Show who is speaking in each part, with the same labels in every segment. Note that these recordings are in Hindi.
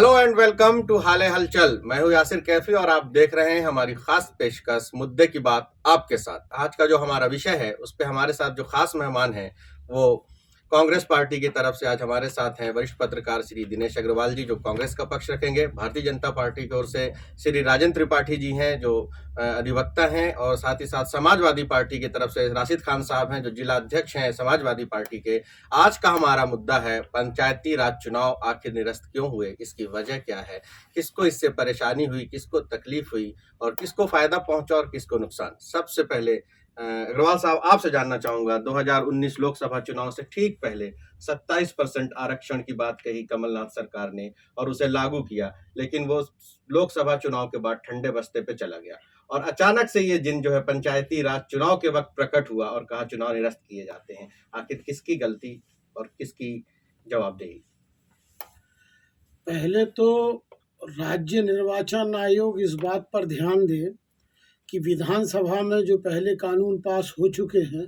Speaker 1: हेलो एंड वेलकम टू हाले हलचल। मैं हूं यासिर कैफी और आप देख रहे हैं हमारी खास पेशकश मुद्दे की बात आपके साथ। आज का जो हमारा विषय है उस पे हमारे साथ जो खास मेहमान हैं वो कांग्रेस पार्टी की तरफ से आज हमारे साथ हैं वरिष्ठ पत्रकार श्री दिनेश अग्रवाल जी, जो कांग्रेस का पक्ष रखेंगे। भारतीय जनता पार्टी की ओर से श्री राजेंद्र त्रिपाठी जी हैं, जो अधिवक्ता हैं, और साथ ही साथ समाजवादी पार्टी की तरफ से राशिद खान साहब हैं, जो जिला अध्यक्ष हैं समाजवादी पार्टी के। आज का हमारा मुद्दा है पंचायती राज चुनाव आखिर निरस्त क्यों हुए, इसकी वजह क्या है, किसको इससे परेशानी हुई, किसको तकलीफ हुई और किसको फायदा पहुंचा और किसको नुकसान। सबसे पहले अग्रवाल साहब आपसे जानना चाहूंगा, 2019 लोकसभा चुनाव से ठीक पहले 27% आरक्षण की बात कही कमलनाथ सरकार ने और उसे लागू किया, लेकिन वो लोकसभा चुनाव के बाद ठंडे बस्ते पे चला गया और अचानक से ये जिन जो है पंचायती राज चुनाव के वक्त प्रकट हुआ और कहा चुनाव निरस्त किए जाते हैं। आखिर किसकी गलती और किसकी जवाबदेही?
Speaker 2: पहले तो राज्य निर्वाचन आयोग इस बात पर ध्यान दे कि विधानसभा में जो पहले कानून पास हो चुके हैं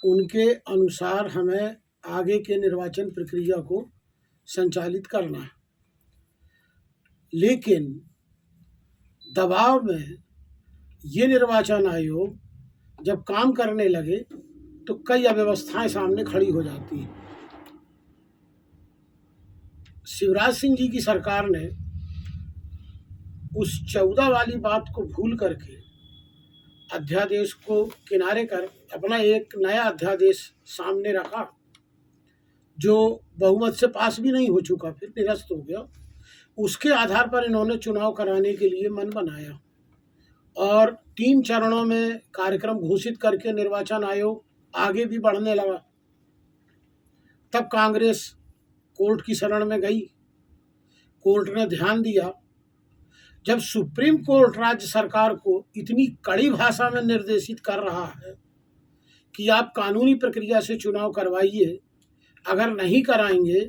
Speaker 2: उनके अनुसार हमें आगे के निर्वाचन प्रक्रिया को संचालित करना है, लेकिन दबाव में ये निर्वाचन आयोग जब काम करने लगे तो कई अव्यवस्थाएं सामने खड़ी हो जाती हैं। शिवराज सिंह जी की सरकार ने उस 14 वाली बात को भूल करके अध्यादेश को किनारे कर अपना एक नया अध्यादेश सामने रखा, जो बहुमत से पास भी नहीं हो चुका, फिर निरस्त हो गया। उसके आधार पर इन्होंने चुनाव कराने के लिए मन बनाया और 3 चरणों में कार्यक्रम घोषित करके निर्वाचन आयोग आगे भी बढ़ने लगा। तब कांग्रेस कोर्ट की शरण में गई, कोर्ट ने ध्यान दिया। जब सुप्रीम कोर्ट राज्य सरकार को इतनी कड़ी भाषा में निर्देशित कर रहा है कि आप कानूनी प्रक्रिया से चुनाव करवाइए, अगर नहीं कराएंगे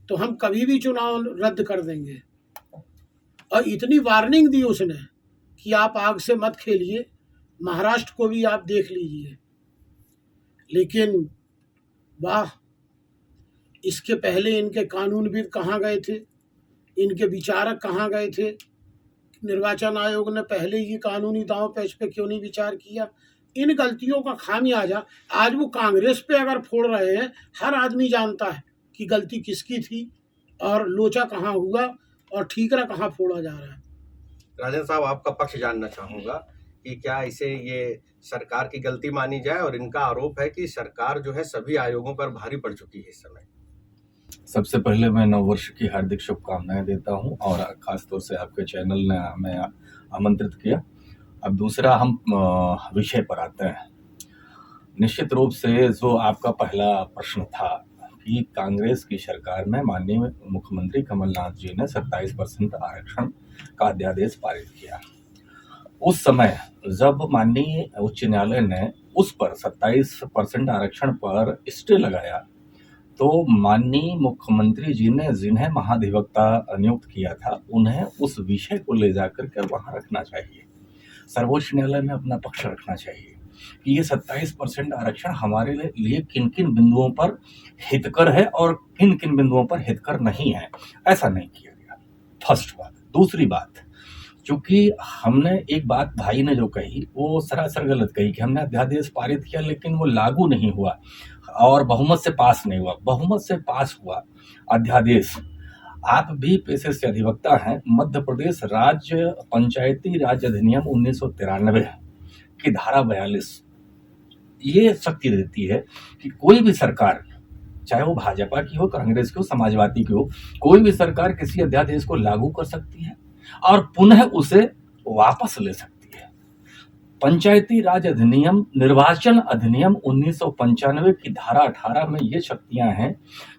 Speaker 2: तो हम कभी भी चुनाव रद्द कर देंगे, और इतनी वार्निंग दी उसने कि आप आग से मत खेलिए, महाराष्ट्र को भी आप देख लीजिए। लेकिन वाह, इसके पहले इनके कानूनविद कहाँ गए थे, इनके विचारक कहाँ गए थे? निर्वाचन आयोग ने पहले ही कानूनी दांव पेच पे क्यों नहीं विचार किया? इन गलतियों का खामियाजा आज वो कांग्रेस पे अगर फोड़ रहे हैं, हर आदमी जानता है कि गलती किसकी थी और लोचा कहाँ हुआ और ठीकरा कहाँ फोड़ा जा रहा है।
Speaker 1: राजेंद्र साहब, आपका पक्ष जानना चाहूंगा कि क्या इसे ये सरकार की गलती मानी जाए, और इनका आरोप है कि सरकार जो है सभी आयोगों पर भारी पड़ चुकी है इस समय।
Speaker 3: सबसे पहले मैं नववर्ष की हार्दिक शुभकामनाएं देता हूं और खासतौर से आपके चैनल ने हमें आमंत्रित किया। अब दूसरा हम विषय पर आते हैं। निश्चित रूप से जो आपका पहला प्रश्न था कि कांग्रेस की सरकार में माननीय मुख्यमंत्री कमलनाथ जी ने 27% आरक्षण का अध्यादेश पारित किया। उस समय जब माननीय उच्च न्यायालय ने उस पर 27% आरक्षण पर स्टे लगाया, तो माननीय मुख्यमंत्री जी ने जिन्हें महाधिवक्ता नियुक्त किया था उन्हें उस विषय को ले जाकर के वहां रखना चाहिए, सर्वोच्च न्यायालय में अपना पक्ष रखना चाहिए कि ये 27% आरक्षण हमारे लिए किन किन बिंदुओं पर हितकर है और किन किन बिंदुओं पर हितकर नहीं है। ऐसा नहीं किया गया, फर्स्ट बात। दूसरी बात, चूंकि हमने एक बात भाई ने जो कही वो सरासर गलत कही कि हमने अध्यादेश पारित किया लेकिन वो लागू नहीं हुआ और बहुमत से पास नहीं हुआ। बहुमत से पास हुआ अध्यादेश। आप भी पेशे से अधिवक्ता हैं। मध्य प्रदेश राज्य पंचायती राज अधिनियम 1993 की धारा 42 ये शक्ति देती है कि कोई भी सरकार, चाहे वो भाजपा की हो, कांग्रेस की हो, समाजवादी की हो, कोई भी सरकार किसी अध्यादेश को लागू कर सकती है और पुनः उसे वापस ले सकती है। पंचायती राज अधिनियम, निर्वाचन अधिनियम 1995 की धारा 18 में ये शक्तियां हैं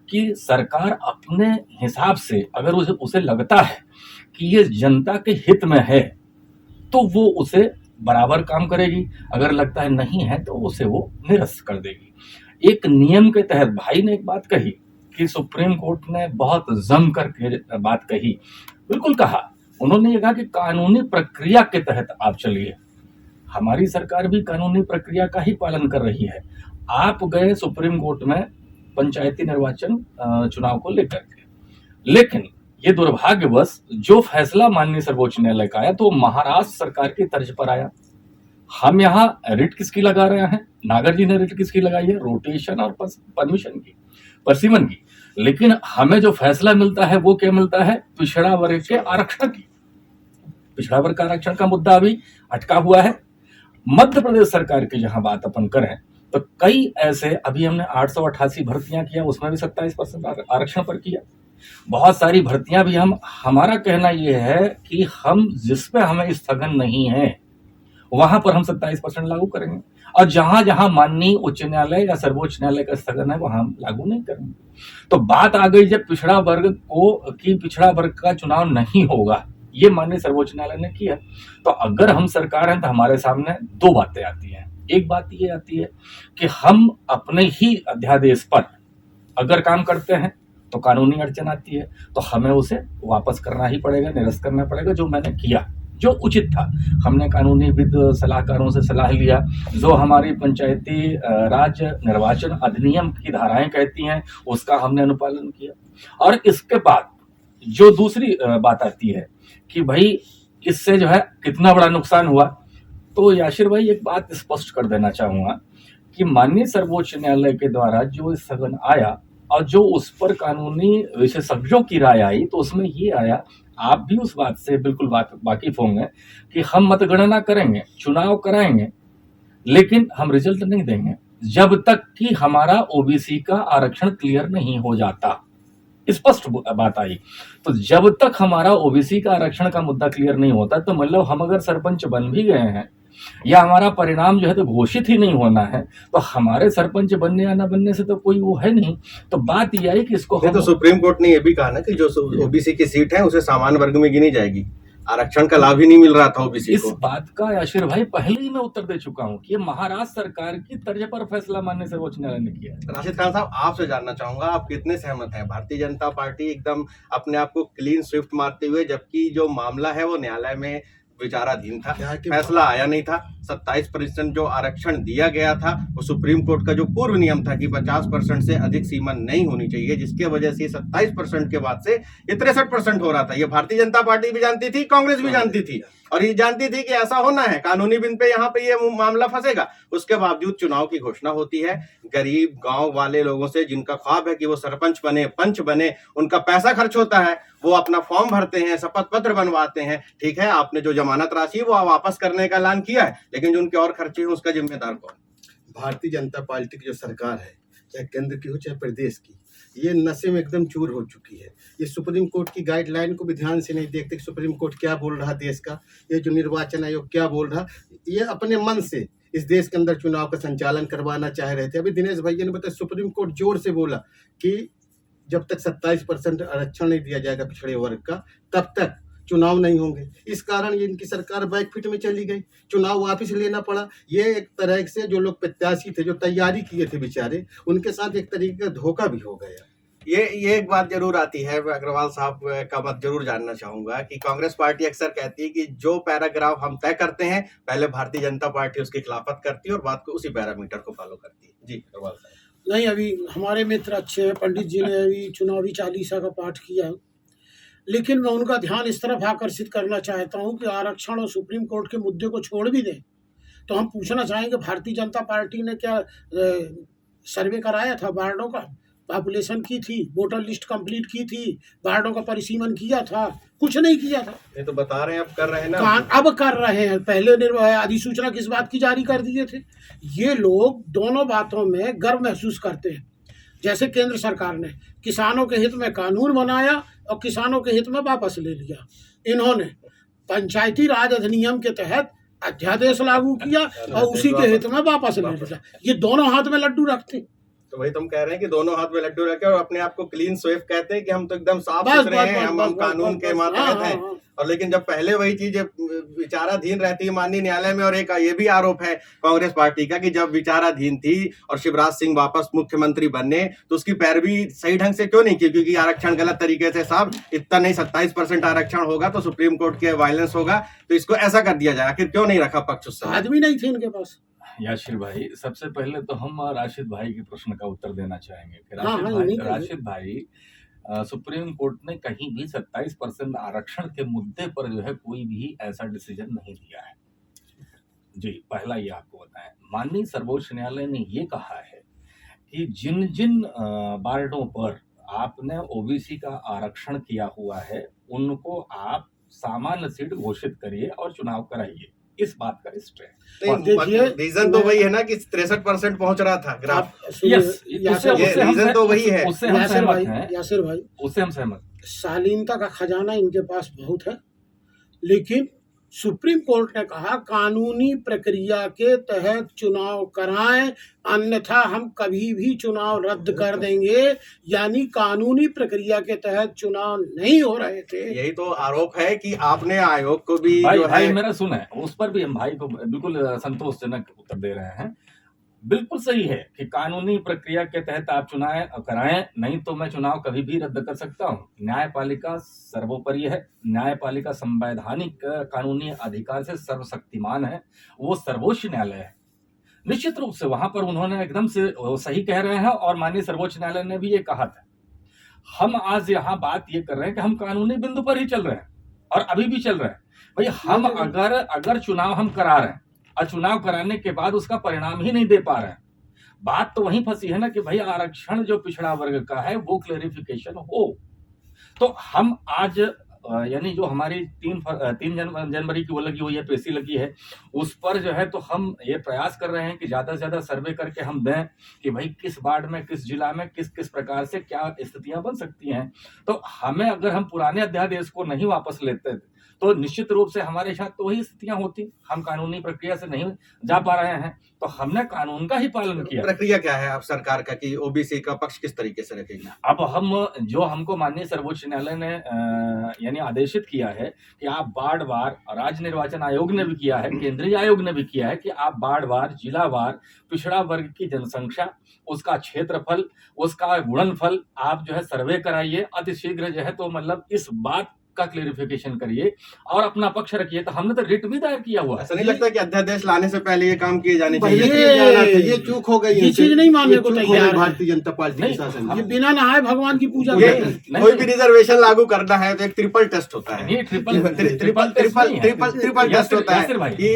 Speaker 3: कि सरकार अपने हिसाब से अगर उसे लगता है कि ये जनता के हित में है तो वो उसे बराबर काम करेगी, अगर लगता है नहीं है तो उसे वो निरस्त कर देगी। एक नियम के तहत भाई ने एक बात कही कि सुप्रीम कोर्ट ने बहुत जम करके बात कही, बिल्कुल कहा। उन्होंने ये कहा कि कानूनी प्रक्रिया के तहत आप चलिए। हमारी सरकार भी कानूनी प्रक्रिया का ही पालन कर रही है। आप गए सुप्रीम कोर्ट में पंचायती निर्वाचन चुनाव को लेकर के, लेकिन ये दुर्भाग्यवश जो फैसला माननीय सर्वोच्च न्यायालय का आया तो महाराष्ट्र सरकार की तर्ज पर आया। हम यहाँ रिट किसकी लगा रहे हैं? नागर जी ने रिट किसकी लगाई है? रोटेशन और परमिशन की, परसिमन की। लेकिन हमें जो फैसला मिलता है वो क्या मिलता है? पिछड़ा वर्ग के आरक्षण की। पिछड़ा वर्ग का आरक्षण का मुद्दा अभी अटका हुआ है। मध्य प्रदेश सरकार की जहां बात अपन करें तो कई ऐसे, अभी हमने 888 भर्तियां किया, उसमें भी 27% आरक्षण पर किया। बहुत सारी भर्तियां भी हमारा कहना यह है कि हम जिस पे हमें स्थगन नहीं है वहां पर हम 27% लागू करेंगे, और जहां जहां माननीय उच्च न्यायालय या सर्वोच्च न्यायालय का स्थगन है वहां हम लागू नहीं करेंगे। तो बात आ गई जब पिछड़ा वर्ग का चुनाव नहीं होगा, ये माननीय सर्वोच्च न्यायालय ने किया। तो अगर हम सरकार हैं तो हमारे सामने दो बातें आती हैं। एक बात ये आती है कि हम अपने ही अध्यादेश पर अगर काम करते हैं तो कानूनी अड़चन आती है, तो हमें उसे वापस करना ही पड़ेगा, निरस्त करना पड़ेगा, जो मैंने किया, जो उचित था। हमने कानूनी विद सलाहकारों से सलाह लिया, जो हमारी पंचायती राज निर्वाचन अधिनियम की धाराएं कहती हैं उसका हमने अनुपालन किया। और इसके बाद जो दूसरी बात आती है कि भाई इससे जो है कितना बड़ा नुकसान हुआ, तो याशिर भाई एक बात स्पष्ट कर देना चाहूंगा कि माननीय सर्वोच्च न्यायालय के द्वारा जो स्थगन आया और जो उस पर कानूनी विशेषज्ञों की राय आई, तो उसमें ये आया, आप भी उस बात से बिल्कुल वाकिफ होंगे कि हम मतगणना करेंगे, चुनाव कराएंगे, लेकिन हम रिजल्ट नहीं देंगे जब तक कि हमारा ओबीसी का आरक्षण क्लियर नहीं हो जाता। स्पष्ट बात आई। तो जब तक हमारा ओबीसी का आरक्षण का मुद्दा क्लियर नहीं होता, तो मतलब हम अगर सरपंच बन भी गए हैं या हमारा परिणाम जो है तो घोषित ही नहीं होना है, तो हमारे सरपंच बनने या न बनने से तो कोई वो है नहीं। तो बात यह है कि इसको
Speaker 1: तो सुप्रीम कोर्ट ने ये भी कहा ना कि जो ओबीसी की सीट है उसे सामान्य वर्ग में गिनी जाएगी, आरक्षण का लाभ ही नहीं मिल रहा था ओबीसी को।
Speaker 3: इस बात का याशिर भाई पहले ही मैं उत्तर दे चुका हूं कि ये महाराष्ट्र सरकार की तर्ज पर फैसला माननीय सर्वोच्च न्यायालय ने किया है।
Speaker 1: राशिद खान साहब, आपसे जानना चाहूंगा, आप कितने सहमत हैं? भारतीय जनता पार्टी एकदम अपने आप को क्लीन स्विफ्ट मारते हुए, जबकि जो मामला है वो न्यायालय में विचाराधीन था, फैसला आया नहीं था, 27% जो आरक्षण दिया गया था वो सुप्रीम कोर्ट का जो पूर्व नियम था कि 50% से अधिक सीमा नहीं होनी चाहिए, जिसके वजह से 27% के बाद से ये 63% हो रहा था। ये भारतीय जनता पार्टी भी जानती थी, कांग्रेस भी जानती थी, और ये जानती थी कि ऐसा होना है, कानूनी बिन पे यहाँ पे ये मामला फंसेगा। उसके बावजूद चुनाव की घोषणा होती है। गरीब गांव वाले लोगों से, जिनका ख्वाब है कि वो सरपंच बने, पंच बने, उनका पैसा खर्च होता है, वो अपना फॉर्म भरते हैं, शपथ पत्र बनवाते हैं। ठीक है, आपने जो जमानत राशि वो वापस करने का ऐलान किया है, लेकिन जो उनके और खर्चे हैं उसका जिम्मेदार कौन?
Speaker 4: भारतीय जनता पार्टी की जो सरकार है, चाहे केंद्र की हो चाहे प्रदेश की, ये नशे में एकदम चूर हो चुकी है। ये सुप्रीम कोर्ट की गाइडलाइन को भी ध्यान से नहीं देखते कि सुप्रीम कोर्ट क्या बोल रहा देश का, ये जो निर्वाचन आयोग क्या बोल रहा, ये अपने मन से इस देश के अंदर चुनाव का संचालन करवाना चाह रहे थे। अभी दिनेश भैया ने बताया, सुप्रीम कोर्ट जोर से बोला कि जब तक 27% आरक्षण नहीं दिया जाएगा पिछड़े वर्ग का, तब तक चुनाव नहीं होंगे। इस कारण ये इनकी सरकार बैकफिट में चली गई, चुनाव वापस लेना पड़ा। ये एक तरह से जो लोग प्रत्याशी थे, जो तैयारी किए थे बेचारे, उनके साथ एक तरीके का धोखा भी हो गया।
Speaker 1: ये एक बात जरूर आती है, मैं अग्रवाल साहब का मत जरूर जानना चाहूंगा कि कांग्रेस पार्टी अक्सर कहती है कि जो पैराग्राफ हम तय करते हैं पहले भारतीय जनता पार्टी उसकी खिलाफत करती है और बात को उसी पैरामीटर को फॉलो करती है। जी अग्रवाल साहब।
Speaker 2: नहीं, अभी हमारे मित्र अच्छे हैं, पंडित जी ने अभी चुनावी चालीसा का पाठ किया, लेकिन मैं उनका ध्यान इस तरफ आकर्षित करना चाहता हूं कि आरक्षण और सुप्रीम कोर्ट के मुद्दे को छोड़ भी दें तो हम पूछना चाहेंगे, भारतीय जनता पार्टी ने क्या सर्वे कराया था? वार्डों का पॉपुलेशन की थी, वोटर लिस्ट कंप्लीट की थी, वार्डों का परिसीमन किया था? कुछ नहीं किया था।
Speaker 1: ये तो बता रहे हैं, अब कर रहे हैं ना।
Speaker 2: अब कर रहे हैं, पहले अधिसूचना किस बात की जारी कर दिए थे? ये लोग दोनों बातों में गर्व महसूस करते हैं। जैसे केंद्र सरकार ने किसानों के हित में कानून बनाया और किसानों के हित में वापस ले लिया, इन्होंने पंचायती राज अधिनियम के तहत अध्यादेश लागू किया और उसी के हित में वापस ले लिया। ये दोनों हाथ में लड्डू रखते।
Speaker 1: तो वही तुम कह रहे हैं कि दोनों हाथ में लड्डू रखे और अपने आप को क्लीन स्वेप कहते हैं कि हम तो एकदम साफ सुथरे हैं, हम कानून के मातहत हैं। और लेकिन जब पहले वही चीज विचाराधीन रहती है माननीय न्यायालय में, और एक ये भी आरोप है कांग्रेस पार्टी का कि जब विचाराधीन थी और शिवराज सिंह वापस मुख्यमंत्री बने तो उसकी पैरवी सही ढंग से क्यों नहीं की? क्योंकि आरक्षण गलत तरीके से, साहब इतना नहीं, 27% आरक्षण होगा तो सुप्रीम कोर्ट के वायलेंस होगा, तो इसको ऐसा कर दिया जाए। आखिर क्यों नहीं रखा पक्ष? उस समय
Speaker 2: आदमी नहीं थे इनके पास।
Speaker 3: याशिर भाई, सबसे पहले तो हम राशिद भाई के प्रश्न का उत्तर देना चाहेंगे कि
Speaker 2: राशिद
Speaker 3: राशिद भाई सुप्रीम कोर्ट ने कहीं भी 27% आरक्षण के मुद्दे पर जो है कोई भी ऐसा डिसीजन नहीं दिया है। जी, पहला ये आपको बताएं, माननीय सर्वोच्च न्यायालय ने ये कहा है कि जिन जिन वार्डों पर आपने ओबीसी का आरक्षण किया हुआ है उनको आप सामान्य सीट घोषित करिए और चुनाव कराइए, इस बात का स्टे है।
Speaker 2: देखिए,
Speaker 1: रीजन तो वही है ना कि 63% पहुंच रहा था ग्राफ।
Speaker 2: आप सुनिए,
Speaker 3: यस,
Speaker 1: रीजन तो वही है।
Speaker 3: उससे हम
Speaker 2: यासिर
Speaker 3: सहमत
Speaker 2: भाई,
Speaker 3: हैं,
Speaker 2: यासिर भाई,
Speaker 3: उससे हम सहमत।
Speaker 2: शालीनता का खजाना इनके पास बहुत है, लेकिन सुप्रीम कोर्ट ने कहा कानूनी प्रक्रिया के तहत चुनाव कराएं, अन्यथा हम कभी भी चुनाव रद्द कर देंगे। यानी कानूनी प्रक्रिया के तहत चुनाव नहीं हो रहे थे।
Speaker 1: यही तो आरोप है कि आपने आयोग को भी
Speaker 3: भाई
Speaker 1: जो
Speaker 3: भाई
Speaker 1: है
Speaker 3: मेरा सुना है, उस पर भी हम भाई को बिल्कुल संतोषजनक उत्तर दे रहे हैं। बिल्कुल सही है कि कानूनी प्रक्रिया के तहत आप चुनाव कराएं, नहीं तो मैं चुनाव कभी भी रद्द कर सकता हूं। न्यायपालिका सर्वोपरि है, न्यायपालिका संवैधानिक कानूनी अधिकार से सर्वशक्तिमान है, वो सर्वोच्च न्यायालय है। निश्चित रूप से वहां पर उन्होंने एकदम से वो सही कह रहे हैं और माननीय सर्वोच्च न्यायालय ने भी ये कहा था। हम आज यहाँ बात ये कर रहे हैं कि हम कानूनी बिंदु पर ही चल रहे हैं और अभी भी चल रहे हैं। भाई हम अगर चुनाव हम करा रहे हैं और चुनाव कराने के बाद उसका परिणाम ही नहीं दे पा रहे हैं, बात तो वहीं फंसी है ना कि भाई आरक्षण जो पिछड़ा वर्ग का है वो क्लेरिफिकेशन हो। तो हम आज यानी जो हमारी 3 जनवरी की वो लगी हुई है, पेशी लगी है, उस पर जो है तो हम ये प्रयास कर रहे हैं कि ज्यादा से ज्यादा सर्वे करके हम दें कि भाई किस वार्ड में, किस जिला में, किस किस प्रकार से क्या स्थितियां बन सकती हैं। तो हमें अगर हम पुराने अध्यादेश को नहीं वापस लेते तो निश्चित रूप से हमारे साथ तो वही स्थितियां होती। हम कानूनी प्रक्रिया से नहीं जा पा रहे हैं, तो हमने कानून का ही पालन किया।
Speaker 1: प्रक्रिया क्या है आप सरकार का कि ओबीसी का पक्ष किस तरीके से रखेगी?
Speaker 3: अब हम जो हमको माननीय सर्वोच्च न्यायालय ने यानी आदेशित किया है कि आप वार्ड वार, राज्य निर्वाचन आयोग ने भी किया है, केंद्रीय आयोग ने भी किया है कि आप वार्ड वार, जिला वार, पिछड़ा वर्ग की जनसंख्या, उसका क्षेत्रफल, उसका गुणनफल आप जो है सर्वे कराइए अतिशीघ्र जो है, तो मतलब इस बात का क्लेरिफिकेशन करिए और अपना पक्ष रखिए। तो हमने तो रिट भी दायर किया हुआ है।
Speaker 1: ऐसा नहीं लगता कि अध्यादेश लाने से पहले ये काम किए जाने
Speaker 2: भाई,
Speaker 1: चाहिए?
Speaker 4: ये चूक हो गई,
Speaker 2: ये चीज नहीं मानने को तैयार है।
Speaker 4: भारतीय जनता पार्टी के शासन
Speaker 2: ये
Speaker 4: में।
Speaker 2: बिना नहाए भगवान की पूजा
Speaker 1: ये
Speaker 2: करते हैं।
Speaker 1: कोई भी रिजर्वेशन लागू करना है तो एक ट्रिपल टेस्ट होता है।
Speaker 3: ये ट्रिपल
Speaker 1: ट्रिपल टेस्ट होता है कि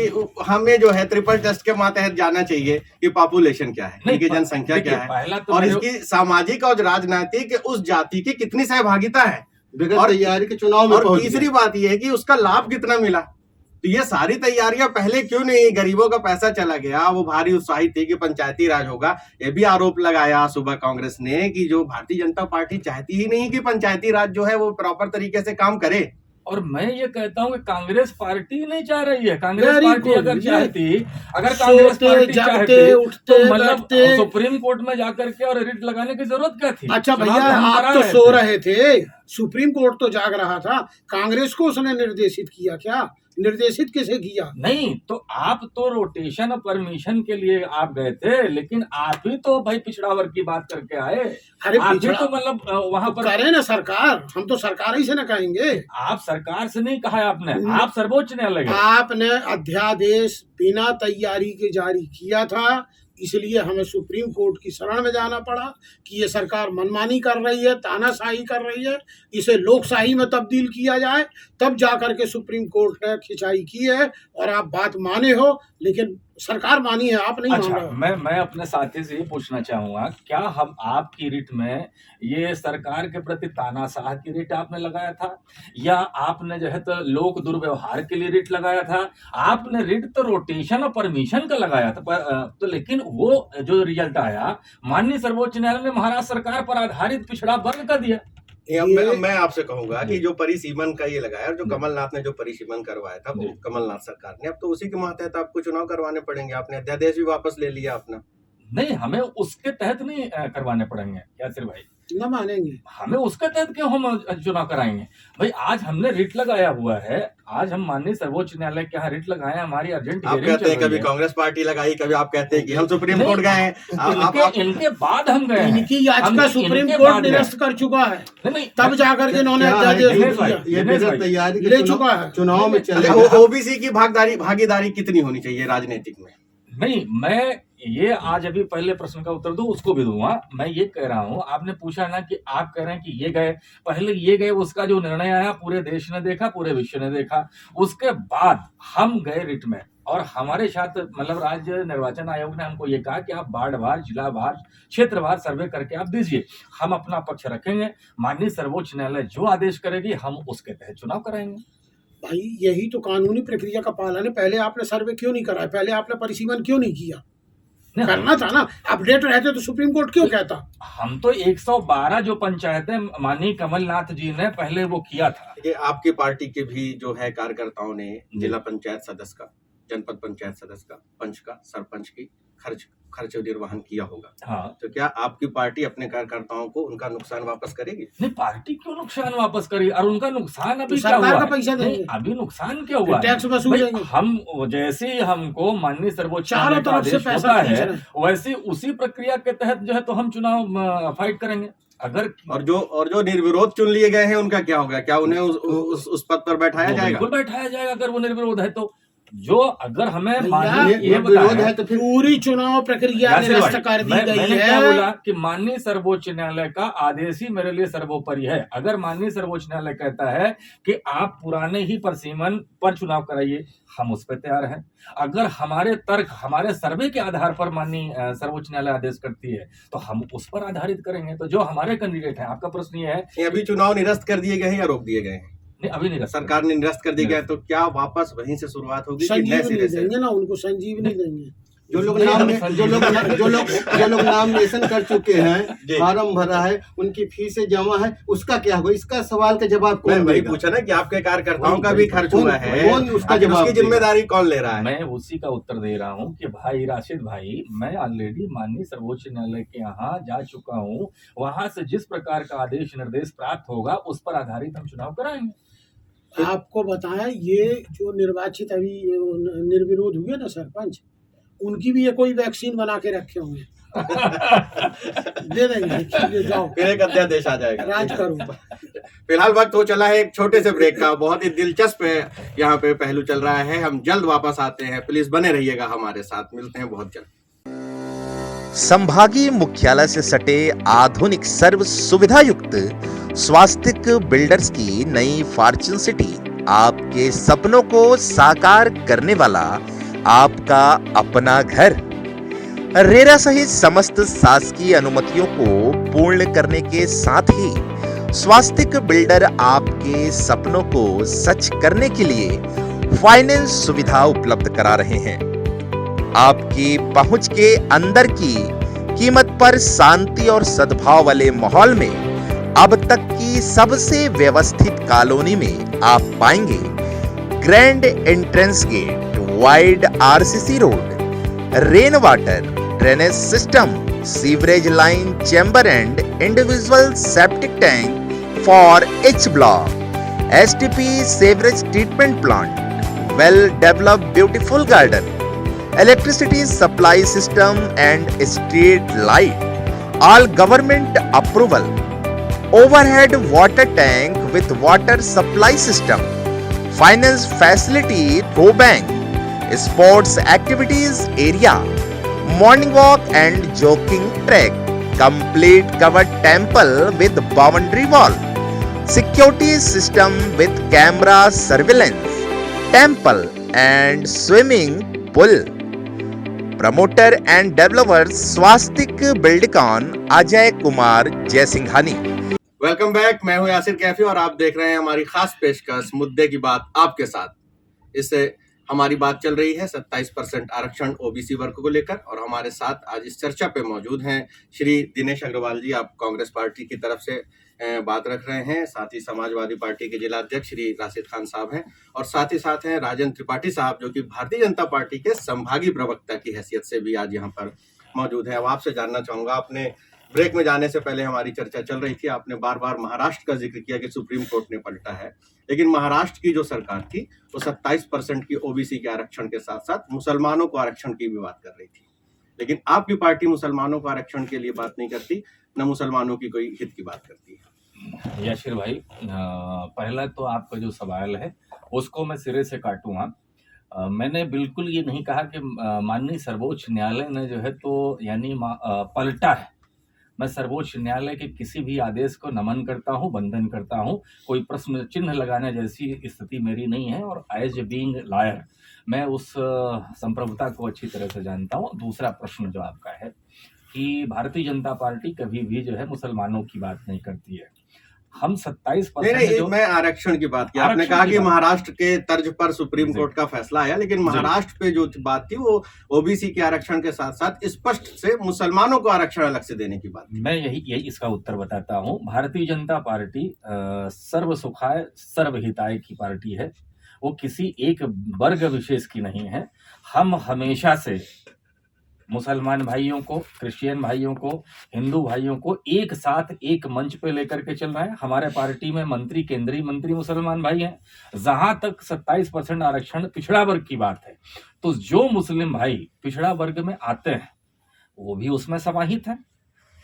Speaker 1: हमें जो है ट्रिपल टेस्ट के मातहत जाना चाहिए कि पॉपुलेशन क्या है, इनकी जनसंख्या क्या है और इसकी सामाजिक और राजनीतिक उस जाति की कितनी सहभागिता है
Speaker 4: बगैर
Speaker 1: और
Speaker 4: तैयारी के चुनाव में
Speaker 1: और
Speaker 4: पहुंच
Speaker 1: तीसरी
Speaker 4: गए।
Speaker 1: बात यह है कि उसका लाभ कितना मिला। तो ये सारी तैयारियां पहले क्यों नहीं? गरीबों का पैसा चला गया, वो भारी उत्साहित थी कि पंचायती राज होगा। ये भी आरोप लगाया सुबह कांग्रेस ने कि जो भारतीय जनता पार्टी चाहती ही नहीं कि पंचायती राज जो है वो प्रॉपर तरीके से काम करे।
Speaker 3: और मैं ये कहता हूँ कि कांग्रेस पार्टी नहीं चाह रही है। कांग्रेस
Speaker 2: Very
Speaker 3: पार्टी
Speaker 2: good,
Speaker 3: अगर
Speaker 2: ये
Speaker 3: चाहती, अगर कांग्रेस
Speaker 2: सोते,
Speaker 3: पार्टी
Speaker 2: जागते,
Speaker 3: चाहती
Speaker 2: उठते,
Speaker 3: तो मतलब
Speaker 2: बैठते।
Speaker 3: सुप्रीम कोर्ट में जाकर के और रिट लगाने की जरूरत क्या थी?
Speaker 2: अच्छा
Speaker 3: चुनाव
Speaker 2: भैया,
Speaker 3: हम
Speaker 2: आप
Speaker 3: करा
Speaker 2: तो
Speaker 3: रहे
Speaker 2: सो
Speaker 3: थे।
Speaker 2: रहे थे, सुप्रीम कोर्ट तो जाग रहा था। कांग्रेस को उसने निर्देशित किया क्या? निर्देशित किसे किया?
Speaker 3: नहीं तो आप तो रोटेशन और परमिशन के लिए आप गए थे, लेकिन आप ही तो भाई पिछड़ा वर्ग की बात करके आए।
Speaker 2: अरे
Speaker 3: आप ही
Speaker 2: पिछड़ा
Speaker 3: तो मतलब वहां पर
Speaker 2: करे ना सरकार, हम तो सरकार ही से ना कहेंगे।
Speaker 3: आप सरकार से नहीं कहा है आपने, आप सर्वोच्च न्यायालय गए।
Speaker 2: आपने अध्यादेश बिना तैयारी के जारी किया था, इसलिए हमें सुप्रीम कोर्ट की शरण में जाना पड़ा कि ये सरकार मनमानी कर रही है, तानाशाही कर रही है, इसे लोकशाही में तब्दील किया जाए। तब जाकर के सुप्रीम कोर्ट ने खिंचाई की है और आप बात माने हो, लेकिन सरकार मानी है, आप नहीं मान
Speaker 3: अच्छा,
Speaker 2: रहे हो।
Speaker 3: मैं अपने साथी से ये पूछना चाहूंगा, क्या हम आपकी रिट में ये सरकार के प्रति तानाशाह की रिट आपने लगाया था या आपने जो है तो लोक दुर्व्यवहार के लिए रिट लगाया था? आपने रिट तो रोटेशन और परमिशन का लगाया था, तो लेकिन वो जो रिजल्ट आया माननीय सर्वोच्च न्यायालय ने महाराष्ट्र सरकार पर आधारित पिछड़ा वर्ग का दिया।
Speaker 1: मैं आपसे कहूंगा कि जो परिसीमन का ये लगाया और जो कमलनाथ ने जो परिसीमन करवाया था वो कमलनाथ सरकार ने, अब तो उसी के मातहत आपको चुनाव करवाने पड़ेंगे। आपने अध्यादेश भी वापस ले लिया अपना।
Speaker 3: नहीं, हमें उसके तहत नहीं करवाने पड़ेंगे यासिर भाई,
Speaker 2: न मानेंगे।
Speaker 3: हमें उसके तहत क्यों हम चुनाव कराएंगे? भाई आज हमने रिट लगाया हुआ है, आज हम माननीय सर्वोच्च न्यायालय के यहाँ रिट लगाए, हमारी अर्जेंट
Speaker 1: आप कहते हैं कभी कांग्रेस पार्टी लगाई, कभी आप कहते हैं कि हम सुप्रीम कोर्ट गए हैं।
Speaker 3: इनके बाद हम गए हैं।
Speaker 2: इनकी याचिका
Speaker 3: हम
Speaker 2: सुप्रीम
Speaker 3: इनके
Speaker 2: कोर्ट
Speaker 3: बाद गए।
Speaker 2: निरस्त कर चुका है,
Speaker 3: नहीं,
Speaker 2: तब जाकर के इन्होंने
Speaker 4: क्या है
Speaker 2: अध्यादेश
Speaker 4: कि
Speaker 2: दिया।
Speaker 4: ये बगैर तैयारी के
Speaker 2: ले चुका है।
Speaker 4: चुनाव में चलेगा।
Speaker 1: ओबीसी की भागीदारी कितनी होनी चाहिए राजनीतिक में?
Speaker 3: नहीं, मैं ये आज अभी पहले प्रश्न का उत्तर दूं, उसको भी दूंगा। मैं ये कह रहा हूं, आपने पूछा ना कि आप कह रहे हैं कि ये गए, पहले ये गए, उसका जो निर्णय आया पूरे देश ने देखा, पूरे विश्व ने देखा। उसके बाद हम गए रिट में, और हमारे साथ मतलब राज्य निर्वाचन आयोग ने हमको ये कहा कि आप वार्डवार, जिलावार, क्षेत्रवार सर्वे करके आप दीजिए, हम अपना पक्ष रखेंगे। माननीय सर्वोच्च न्यायालय जो आदेश करेगी हम उसके तहत चुनाव कराएंगे।
Speaker 2: भाई यही तो कानूनी प्रक्रिया का पालन है। पहले आपने सर्वे क्यों नहीं कराया? पहले आपने परिसीमन क्यों नहीं किया? करना था ना, अपडेट रहते तो सुप्रीम कोर्ट क्यों कहता?
Speaker 3: हम तो 112 जो पंचायतें माननीय कमलनाथ जी ने पहले वो किया था।
Speaker 1: ये आपकी पार्टी के भी जो है कार्यकर्ताओं ने जिला पंचायत सदस्य का, जनपद पंचायत सदस्य का, पंच का, सरपंच की खर्च निर्वहन किया होगा।
Speaker 3: हाँ,
Speaker 1: तो क्या आपकी पार्टी अपने कार्यकर्ताओं को उनका नुकसान वापस करेगी?
Speaker 3: नहीं, पार्टी क्यों नुकसान वापस करेगी? और उनका नुकसान अभी
Speaker 2: तो
Speaker 3: क्या हुआ
Speaker 2: सरकार का
Speaker 3: है?
Speaker 2: पैसा देंगे,
Speaker 3: नहीं, अभी नुकसान क्या हुआ है?
Speaker 2: टैक्स वसूलेंगे।
Speaker 3: हम जैसे ही हमको माननीय सर्वोच्च
Speaker 2: चारों
Speaker 3: न्यायालय का
Speaker 2: तरफ से
Speaker 3: आदेश
Speaker 2: पैसा
Speaker 3: होता
Speaker 2: खींच
Speaker 3: है,
Speaker 2: रहे हैं।
Speaker 3: वैसे उसी प्रक्रिया के तहत जो है तो हम चुनाव फाइट करेंगे। अगर
Speaker 1: और जो निर्विरोध चुन लिए गए हैं उनका क्या होगा? क्या उन्हें उस पद पर बैठाया जाएगा?
Speaker 3: बिल्कुल बैठाया जाएगा अगर वो निर्विरोध है तो। जो अगर हमें
Speaker 2: भैया,
Speaker 3: माननीय ये
Speaker 4: विरोध
Speaker 3: बताया
Speaker 4: है तो फिर
Speaker 2: पूरी चुनाव प्रक्रिया
Speaker 3: यासिर
Speaker 2: निरस्त
Speaker 3: भाई,
Speaker 2: कर दी गई
Speaker 3: मैंने क्या
Speaker 2: है।
Speaker 3: बोला कि माननीय सर्वोच्च न्यायालय का आदेश ही मेरे लिए सर्वोपरि है। अगर माननीय सर्वोच्च न्यायालय कहता है कि आप पुराने ही परिसीमन पर चुनाव कराइए, हम उस पर तैयार हैं। अगर हमारे तर्क, हमारे सर्वे के आधार पर माननीय सर्वोच्च न्यायालय आदेश करती है तो हम उस पर आधारित करेंगे। तो जो हमारे कैंडिडेट हैं, आपका प्रश्न ये है,
Speaker 1: ये अभी चुनाव निरस्त कर दिए गए हैं या रोक दिए गए हैं?
Speaker 3: नहीं अभी नहीं,
Speaker 1: सरकार ने निरस्त कर दिया गया, तो क्या वापस वहीं से शुरुआत होगी कि नए
Speaker 2: संजीवनी
Speaker 1: सिरे से?
Speaker 2: देंगे ना उनको, संजीवनी देंगे।
Speaker 4: जो लोग
Speaker 3: नहीं,
Speaker 4: नाम
Speaker 3: हम
Speaker 4: जो लोग नामिनेशन कर चुके
Speaker 1: जी।
Speaker 4: हैं, फार्म भरा है, उनकी फीसें जमा है, उसका क्या होगा? इसका सवाल का जवाब
Speaker 1: मैं
Speaker 4: कौन
Speaker 1: वही
Speaker 4: देगा?
Speaker 1: पूछा ना कि आपके कार्यकर्ताओं का भी खर्च हुआ है,
Speaker 4: कौन उसका
Speaker 1: आखिर
Speaker 4: जवाब
Speaker 1: उसकी
Speaker 4: देगा?
Speaker 1: जिम्मेदारी कौन ले रहा है?
Speaker 3: मैं उसी का उत्तर दे रहा हूं कि भाई राशिद भाई, मैं ऑलरेडी माननीय सर्वोच्च न्यायालय के यहाँ जा चुका हूं। वहां से जिस प्रकार का आदेश निर्देश प्राप्त होगा उस पर आधारित हम चुनाव कराएंगे।
Speaker 2: आपको बताएं, ये जो निर्वाचित अभी निर्विरोध हुए ना सरपंच, उनकी भी ये कोई वैक्सीन बना के रखे होंगे। दे देंगे कि जाओ
Speaker 1: फिर एक अध्यादेश आ जाएगा।
Speaker 2: राज करो।
Speaker 1: फिलहाल वक्त हो चला है एक छोटे से ब्रेक का। बहुत ही दिलचस्प यहाँ पे पहलू चल रहा है। हम जल्द वापस आते हैं, प्लीज बने रहिएगा हमारे साथ। मिलते हैं बहुत जल्द।
Speaker 5: संभागीय मुख्यालय से सटे आधुनिक सर्व सुविधा युक्त स्वास्तिक बिल्डर्स की नई फॉर्च्यून सिटी आपके सपनों को साकार करने वाला आपका अपना घर। रेरा सहित समस्त शासकीय अनुमतियों को पूर्ण करने के साथ ही स्वास्तिक बिल्डर आपके सपनों को सच करने के लिए फाइनेंस सुविधा उपलब्ध करा रहे हैं। आपकी पहुंच के अंदर की कीमत पर शांति और सद्भाव वाले माहौल में अब तक की सबसे व्यवस्थित कॉलोनी में आप पाएंगे grand entrance gate, wide RCC road, rain water, drainage system, sewerage line, chamber and individual septic tank for each block, STP sewerage treatment plant, well developed beautiful garden, electricity supply system and street light, all government approval, overhead water tank with water supply system, finance facility through bank, sports activities area, morning walk and jogging track, complete covered temple with boundary wall, security system with camera surveillance, temple and swimming pool. Promoter and developer Swastik Buildcon Ajay Kumar Jaisinghani.
Speaker 1: Welcome back. मैं हूं यासिर कैफी और आप देख रहे हैं हमारी खास पेशकश मुद्दे की बात आपके साथ। इससे हमारी बात चल रही है 27% आरक्षण ओबीसी वर्ग को लेकर, और हमारे साथ आज इस चर्चा पे मौजूद हैं श्री दिनेश अग्रवाल जी। आप कांग्रेस पार्टी की तरफ से बात रख रहे हैं, साथ ही समाजवादी पार्टी के जिला अध्यक्ष श्री राशिद खान साहब हैं, और साथ ही साथ हैं राजेंद्र त्रिपाठी साहब, जो कि भारतीय जनता पार्टी के संभागीय प्रवक्ता की हैसियत से भी आज यहाँ पर मौजूद है। अब आपसे जानना चाहूंगा, आपने ब्रेक में जाने से पहले हमारी चर्चा चल रही थी, आपने बार बार महाराष्ट्र का जिक्र किया कि सुप्रीम कोर्ट ने पलटा है, लेकिन महाराष्ट्र की जो सरकार थी वो 27% की ओबीसी के आरक्षण के साथ साथ मुसलमानों को आरक्षण की भी बात कर रही थी। लेकिन आपकी पार्टी मुसलमानों को आरक्षण के लिए बात नहीं करती, न मुसलमानों की कोई हित की बात करती है।
Speaker 3: याशिर भाई, पहला तो आपका जो सवाल है उसको मैं सिरे से काटूंगा। मैंने बिल्कुल ये नहीं कहा कि माननीय सर्वोच्च न्यायालय ने जो है तो यानी पलटा है। मैं सर्वोच्च न्यायालय के किसी भी आदेश को नमन करता हूँ, वंदन करता हूँ। कोई प्रश्न चिन्ह लगाने जैसी स्थिति मेरी नहीं है और एज ए बीइंग लॉयर मैं उस संप्रभुता को अच्छी तरह से जानता हूँ। दूसरा प्रश्न जो आपका है कि भारतीय जनता पार्टी कभी भी जो है मुसलमानों की बात नहीं करती है। हम 27%
Speaker 1: नहीं,
Speaker 3: जो
Speaker 1: मैं आरक्षण की बात की। आपने
Speaker 3: आरक्षण
Speaker 1: कहा
Speaker 3: की
Speaker 1: कि
Speaker 3: बात।
Speaker 1: महाराष्ट्र के तर्ज पर सुप्रीम
Speaker 3: जी।
Speaker 1: कोर्ट का फैसला आया, लेकिन महाराष्ट्र पे जो बात थी वो ओबीसी के आरक्षण के साथ साथ स्पष्ट से मुसलमानों को आरक्षण अलग से देने की बात थी।
Speaker 3: मैं यही इसका उत्तर बताता हूँ। भारतीय जनता पार्टी सर्व सुखाय सर्व हिताय की पार्टी है। वो किसी एक वर्ग विशेष की नहीं है। हम हमेशा से मुसलमान भाइयों को, क्रिश्चियन भाइयों को, हिंदू भाइयों को एक साथ एक मंच पे लेकर के चल रहे हैं। हमारे पार्टी में मंत्री, केंद्रीय मंत्री मुसलमान भाई हैं। जहां तक 27% आरक्षण पिछड़ा वर्ग की बात है, तो जो मुस्लिम भाई पिछड़ा वर्ग में आते हैं वो भी उसमें समाहित हैं।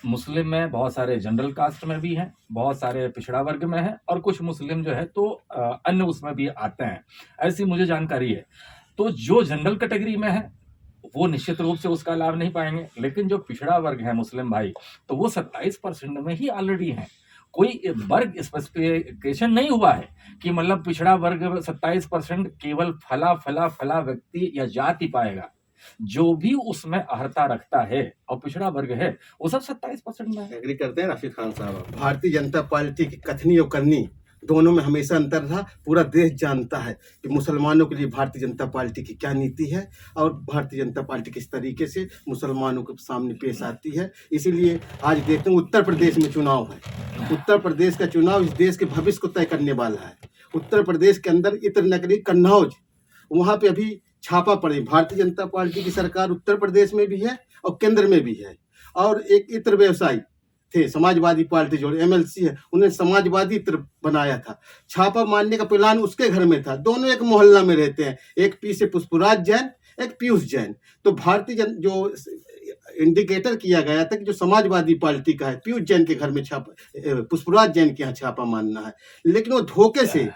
Speaker 3: मुस्लिम में बहुत सारे जनरल कास्ट में भी हैं, बहुत सारे पिछड़ा वर्ग में हैं और कुछ मुस्लिम जो है तो अन्य उसमें भी आते हैं, ऐसी मुझे जानकारी है। तो जो जनरल कैटेगरी में है वो निश्चित रूप से उसका लाभ नहीं पाएंगे, लेकिन जो पिछड़ा वर्ग है मुस्लिम भाई, तो वो 27% में ही ऑलरेडी हैं। कोई वर्ग स्पेसिफिकेशन नहीं हुआ है कि मतलब पिछड़ा वर्ग 27% केवल फला व्यक्ति या जाति पाएगा। जो भी उसमें अर्हता रखता है और पिछड़ा वर्ग है वो सब 27% में है।
Speaker 1: एग्री करते हैं रफीक खान साहब?
Speaker 4: भारतीय जनता पार्टी की कथनी और करनी दोनों में हमेशा अंतर रहा। पूरा देश जानता है कि मुसलमानों के लिए भारतीय जनता पार्टी की क्या नीति है और भारतीय जनता पार्टी किस तरीके से मुसलमानों के सामने पेश आती है। इसीलिए आज देखते हैं उत्तर प्रदेश में चुनाव है। उत्तर प्रदेश का चुनाव इस देश के भविष्य को तय करने वाला है। उत्तर प्रदेश के अंदर इत्र नगरी कन्नौज, वहाँ पे अभी छापा पड़े। भारतीय जनता पार्टी की सरकार उत्तर प्रदेश में भी है और केंद्र में भी है। और एक इत्र व्यवसायी थे, समाजवादी पार्टी जो एमएलसी है, उन्हें समाजवादी इत्र बनाया था। छापा मारने का प्लान उसके घर में था। दोनों एक मोहल्ला में रहते हैं, एक पी से पुष्पराज जैन, एक पीयूष जैन। तो भारतीय जो इंडिकेटर किया गया था कि जो समाजवादी पार्टी का है, पीयूष जैन के घर में छापा, पुष्पराज जैन के यहाँ छापा मारना है, लेकिन वो धोखे से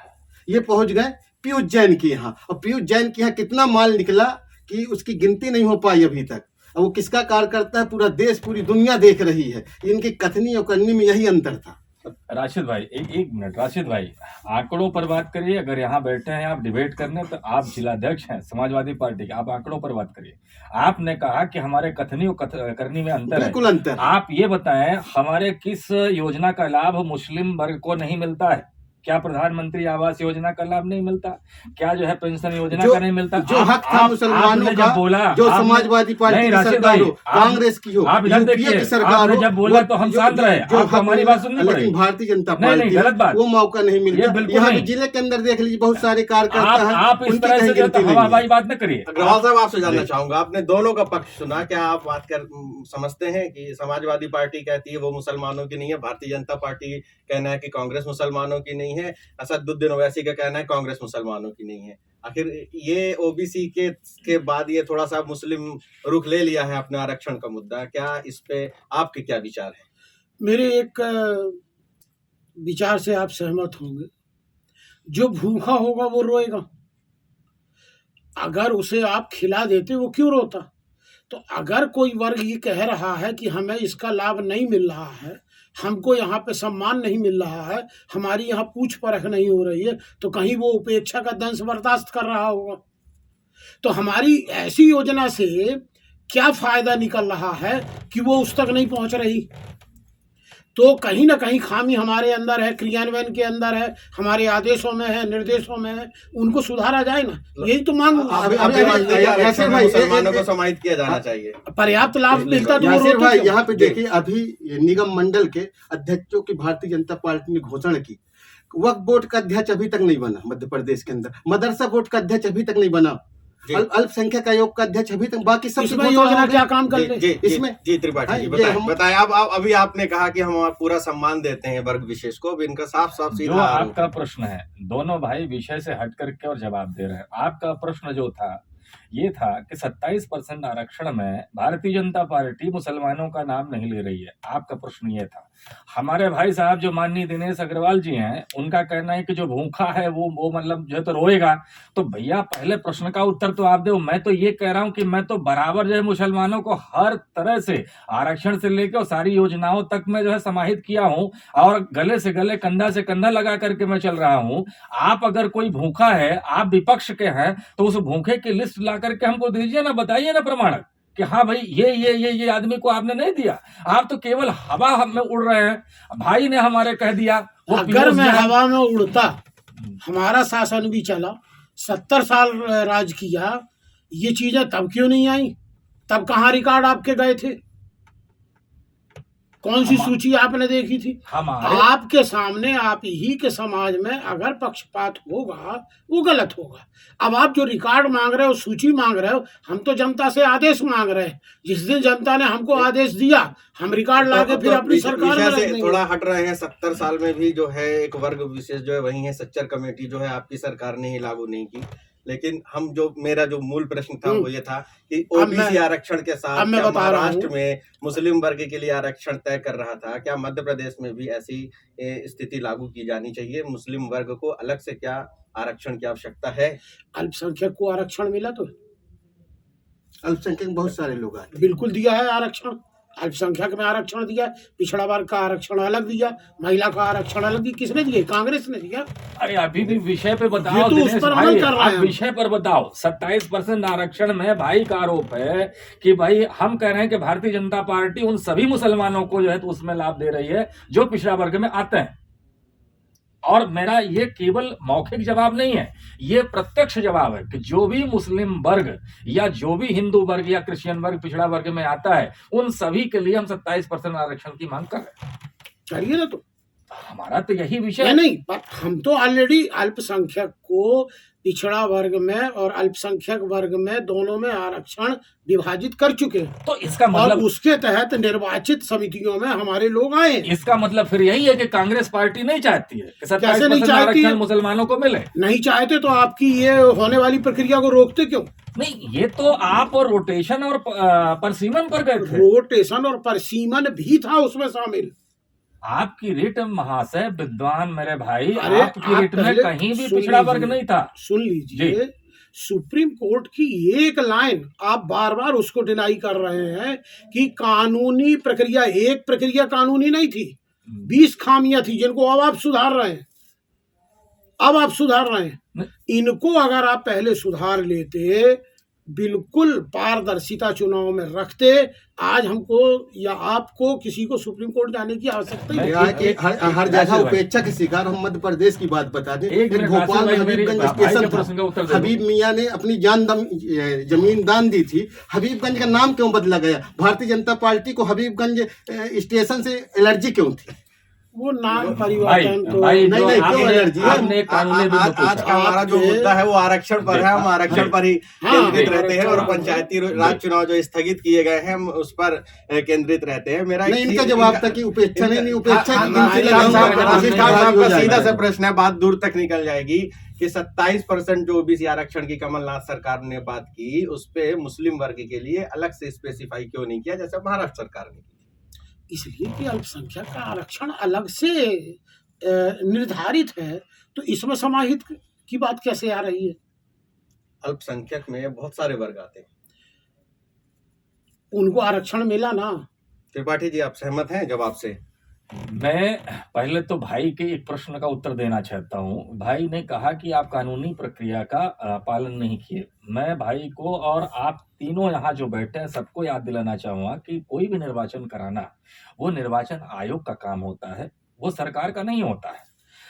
Speaker 4: ये पहुंच गए पीयूष जैन के यहाँ। और पीयूष जैन के यहाँ कितना माल निकला कि उसकी गिनती नहीं हो पाई अभी तक। और वो किसका कार्य करता है पूरा देश, पूरी दुनिया देख रही है। इनकी कथनी और करनी में यही अंतर था।
Speaker 3: राशिद भाई, एक मिनट। राशिद भाई, आंकड़ों पर बात करिए। अगर यहाँ बैठे हैं आप डिबेट करने, तो आप जिलाध्यक्ष हैं समाजवादी पार्टी के, आप आंकड़ों पर बात करिए। आपने कहा कि हमारे कथनी और करनी में अंतर है।
Speaker 4: बिल्कुल अंतर।
Speaker 3: आप ये बताएं, हमारे किस योजना का लाभ मुस्लिम वर्ग को नहीं मिलता है? क्या प्रधानमंत्री आवास योजना का लाभ नहीं मिलता? क्या जो है पेंशन योजना का नहीं मिलता?
Speaker 4: जो हक था मुसलमानों का,
Speaker 3: बोला
Speaker 4: जो समाजवादी पार्टी की सरकार हो, कांग्रेस की हो,
Speaker 3: आप इधर देखिए, आपने जब बोला तो हम शांत रहे, आपको हमारी बात सुननी पड़ेगी।
Speaker 4: लेकिन भारतीय जनता
Speaker 3: नहीं,
Speaker 4: पार्टी
Speaker 3: गलत बात,
Speaker 4: वो मौका नहीं मिलता। यहाँ भी जिले के अंदर देख लीजिए, बहुत सारे कार्यकर्ता हैं,
Speaker 3: आप इस तरह से जो हवाबाजी बात न करिए।
Speaker 1: अग्रवाल साहब, आपसे जानना चाहूंगा, आपने दोनों का पक्ष सुना, क्या आप बात कर समझते हैं कि समाजवादी पार्टी कहती है वो मुसलमानों की नहीं है, भारतीय जनता पार्टी कहना है कि कांग्रेस मुसलमानों की नहीं है, असदुद्दीन ओवैसी का कहना है कांग्रेस मुसलमानों की नहीं है? आखिर ये ओबीसी के बाद ये थोड़ा सा मुस्लिम रुख ले लिया है अपने आरक्षण का मुद्दा, क्या इस पे आपके क्या विचार है?
Speaker 2: मेरे एक विचार से आप सहमत होंगे, जो भूखा होगा वो रोएगा। अगर उसे आप खिला देते वो क्यों रोता? तो अगर कोई वर्ग ये कह रहा है कि हमें इसका लाभ नहीं मिल रहा है, हमको यहाँ पे सम्मान नहीं मिल रहा है, हमारी यहाँ पूछ परख नहीं हो रही है, तो कहीं वो उपेक्षा का दंश बर्दाश्त कर रहा होगा। तो हमारी ऐसी योजना से क्या फायदा निकल रहा है कि वो उस तक नहीं पहुंच रही? तो कहीं ना कहीं खामी हमारे अंदर है, क्रियान्वयन के अंदर है, हमारे आदेशों में है, निर्देशों में है, उनको सुधारा जाए ना। यही तो मांग।
Speaker 1: मुसलमानों को समाहित किया जाना चाहिए,
Speaker 2: पर्याप्त लाभ मिलता तो
Speaker 4: यासिर भाई, यहाँ पे देखिए, अभी निगम मंडल के अध्यक्षों की भारतीय जनता पार्टी ने घोषणा की। वक्फ बोर्ड का अध्यक्ष अभी तक नहीं बना मध्य प्रदेश के अंदर, मदरसा बोर्ड का अध्यक्ष अभी तक नहीं बना, अल्पसंख्यक आयोग का अध्यक्ष अभी तक, बाकी सब
Speaker 2: योजना क्या काम कर रहे
Speaker 1: इसमें? जी त्रिपाठी जी, बताएं। अब अभी आपने कहा कि हम पूरा सम्मान देते हैं वर्ग विशेष को, अब इनका साफ सीधा
Speaker 3: आपका प्रश्न है, दोनों भाई विषय से हट करके और जवाब दे रहे हैं। आपका प्रश्न जो था ये था कि 27% आरक्षण में भारतीय जनता पार्टी मुसलमानों का नाम नहीं ले रही है। आपका प्रश्न ये था। हमारे भाई साहब जो माननीय दिनेश अग्रवाल जी हैं, उनका कहना है कि जो भूखा है वो मतलब जो है तो रोएगा। तो भैया पहले प्रश्न का उत्तर तो आप दो। मैं तो ये कह रहा हूं कि मैं तो बराबर जो है मुसलमानों को हर तरह से आरक्षण से लेकर और सारी योजनाओं तक में जो है समाहित किया हूं और गले से गले कंधा से कंधा लगा करके मैं चल रहा हूं। आप अगर कोई भूखा है, आप विपक्ष के हैं, तो उस भूखे की लिस्ट ला करके हमको दीजिए ना, बताइए ना प्रमाणक कि हाँ भाई ये आदमी को आपने नहीं दिया। आप तो केवल हवा में उड़ रहे हैं। भाई ने हमारे कह दिया वो
Speaker 2: अगर मैं हवा में उड़ता, हमारा शासन भी चला, 70 साल राज किया, ये चीजें तब क्यों नहीं आई? तब कहाँ रिकॉर्ड आपके गए थे? कौन सी सूची आपने देखी थी? आपके सामने, आप ही के समाज में अगर पक्षपात होगा वो गलत होगा। अब आप जो रिकॉर्ड मांग रहे हो, सूची मांग रहे हो, हम तो जनता से आदेश मांग रहे हैं। जिस दिन जनता ने हमको आदेश दिया, हम रिकॉर्ड लाके फिर अपनी सरकार में रख देंगे।
Speaker 1: थोड़ा हट रहे हैं। 70 साल में भी जो है एक वर्ग विशेष जो है वही है, सच्चर कमेटी जो है आपकी सरकार ने ही लागू नहीं की। लेकिन मेरा जो मूल प्रश्न था वो ये था कि ओबीसी आरक्षण के साथ क्या महाराष्ट्र में मुस्लिम वर्ग के लिए आरक्षण तय कर रहा था, क्या मध्य प्रदेश में भी ऐसी स्थिति लागू की जानी चाहिए? मुस्लिम वर्ग को अलग से क्या आरक्षण की आवश्यकता है?
Speaker 2: अल्पसंख्यक को आरक्षण मिला तो
Speaker 4: अल्पसंख्यक बहुत सारे लोग आए,
Speaker 2: बिल्कुल दिया है आरक्षण। अल्पसंख्यक में आरक्षण दिया, पिछड़ा वर्ग का आरक्षण अलग दिया, महिला का आरक्षण अलग दिया। किसने दिया? कांग्रेस ने दिया।
Speaker 3: अरे अभी भी विषय पे बताओ,
Speaker 2: तो उस पर अमल कर रहे हैं।
Speaker 3: विषय पर बताओ। 27% आरक्षण में भाई का आरोप है कि भाई हम कह रहे हैं कि भारतीय जनता पार्टी उन सभी मुसलमानों को जो है तो उसमें लाभ दे रही है जो पिछड़ा वर्ग में आते हैं। और मेरा ये केवल मौखिक जवाब नहीं है, ये प्रत्यक्ष जवाब है कि जो भी मुस्लिम वर्ग या जो भी हिंदू वर्ग या क्रिश्चियन वर्ग पिछड़ा वर्ग में आता है, उन सभी के लिए हम 27% आरक्षण की मांग कर रहे हैं।
Speaker 2: करिए ना, तो
Speaker 3: हमारा तो यही विषय है।
Speaker 2: नहीं, हम तो ऑलरेडी अल्पसंख्यक को पिछड़ा वर्ग में और अल्पसंख्यक वर्ग में दोनों में आरक्षण विभाजित कर चुके हैं।
Speaker 3: तो इसका मतलब,
Speaker 2: और उसके तहत निर्वाचित समितियों में हमारे लोग आए।
Speaker 3: इसका मतलब फिर यही है कि कांग्रेस पार्टी नहीं चाहती है कि 27% आरक्षण मुसलमानों को मिले।
Speaker 2: नहीं चाहते तो आपकी ये होने वाली प्रक्रिया को रोकते क्यों?
Speaker 3: नहीं, ये तो आप और रोटेशन और परसीमन पर गए थे।
Speaker 2: रोटेशन और परसीमन भी था उसमें शामिल।
Speaker 3: आपकी रिट महाशय विद्वान मेरे भाई, आपकी रिट में कहीं भी पिछड़ा वर्ग नहीं था।
Speaker 2: सुन लीजिए, सुप्रीम कोर्ट की एक लाइन आप बार बार उसको डिनाई कर रहे हैं कि कानूनी प्रक्रिया, एक प्रक्रिया कानूनी नहीं थी, 20 खामियां थी जिनको अब आप सुधार रहे हैं। इनको अगर आप पहले सुधार लेते, बिल्कुल पारदर्शिता चुनाव में रखते, आज हमको या आपको किसी को सुप्रीम कोर्ट जाने की आवश्यकता नहीं है।
Speaker 4: हर जगह उपेक्षा के शिकार। हम मध्य प्रदेश की बात बता दें, भोपाल में हबीबगंज स्टेशन था, हबीब मियां ने अपनी जमीन दान दी थी। हबीबगंज का नाम क्यों बदला गया? भारतीय जनता पार्टी को हबीबगंज स्टेशन से एलर्जी क्यों थी?
Speaker 2: वो नाम परिवर्तन तो
Speaker 3: आपने कानूनी
Speaker 1: आज का हमारा जो मुद्दा है वो आरक्षण पर है। हम आरक्षण पर ही केंद्रित रहते हैं और पंचायती राज चुनाव जो स्थगित किए गए हैं हम उस पर केंद्रित रहते हैं। मेरा
Speaker 4: इनका जवाब था कि उपेक्षा नहीं, उपेक्षा
Speaker 1: सीधा सा प्रश्न है, बात दूर तक निकल जाएगी कि 27% जो ओबीसी आरक्षण की कमलनाथ सरकार ने बात की, उस पे मुस्लिम वर्ग के लिए अलग से स्पेसिफाई क्यों नहीं किया जैसे महाराष्ट्र सरकार ने?
Speaker 2: इसलिए कि अल्पसंख्यक का आरक्षण अलग से निर्धारित है, तो इसमें समाहित की बात कैसे आ रही है?
Speaker 1: अल्पसंख्यक में बहुत सारे वर्ग आते हैं,
Speaker 2: उनको आरक्षण मिला ना।
Speaker 1: त्रिपाठी जी, आप सहमत हैं जवाब से?
Speaker 3: मैं पहले तो भाई के एक प्रश्न का उत्तर देना चाहता हूं। भाई ने कहा कि आप कानूनी प्रक्रिया का पालन नहीं किए। मैं भाई को और आप तीनों यहाँ जो बैठे हैं सबको याद दिलाना चाहूंगा कि कोई भी निर्वाचन कराना वो निर्वाचन आयोग का काम होता है, वो सरकार का नहीं होता है।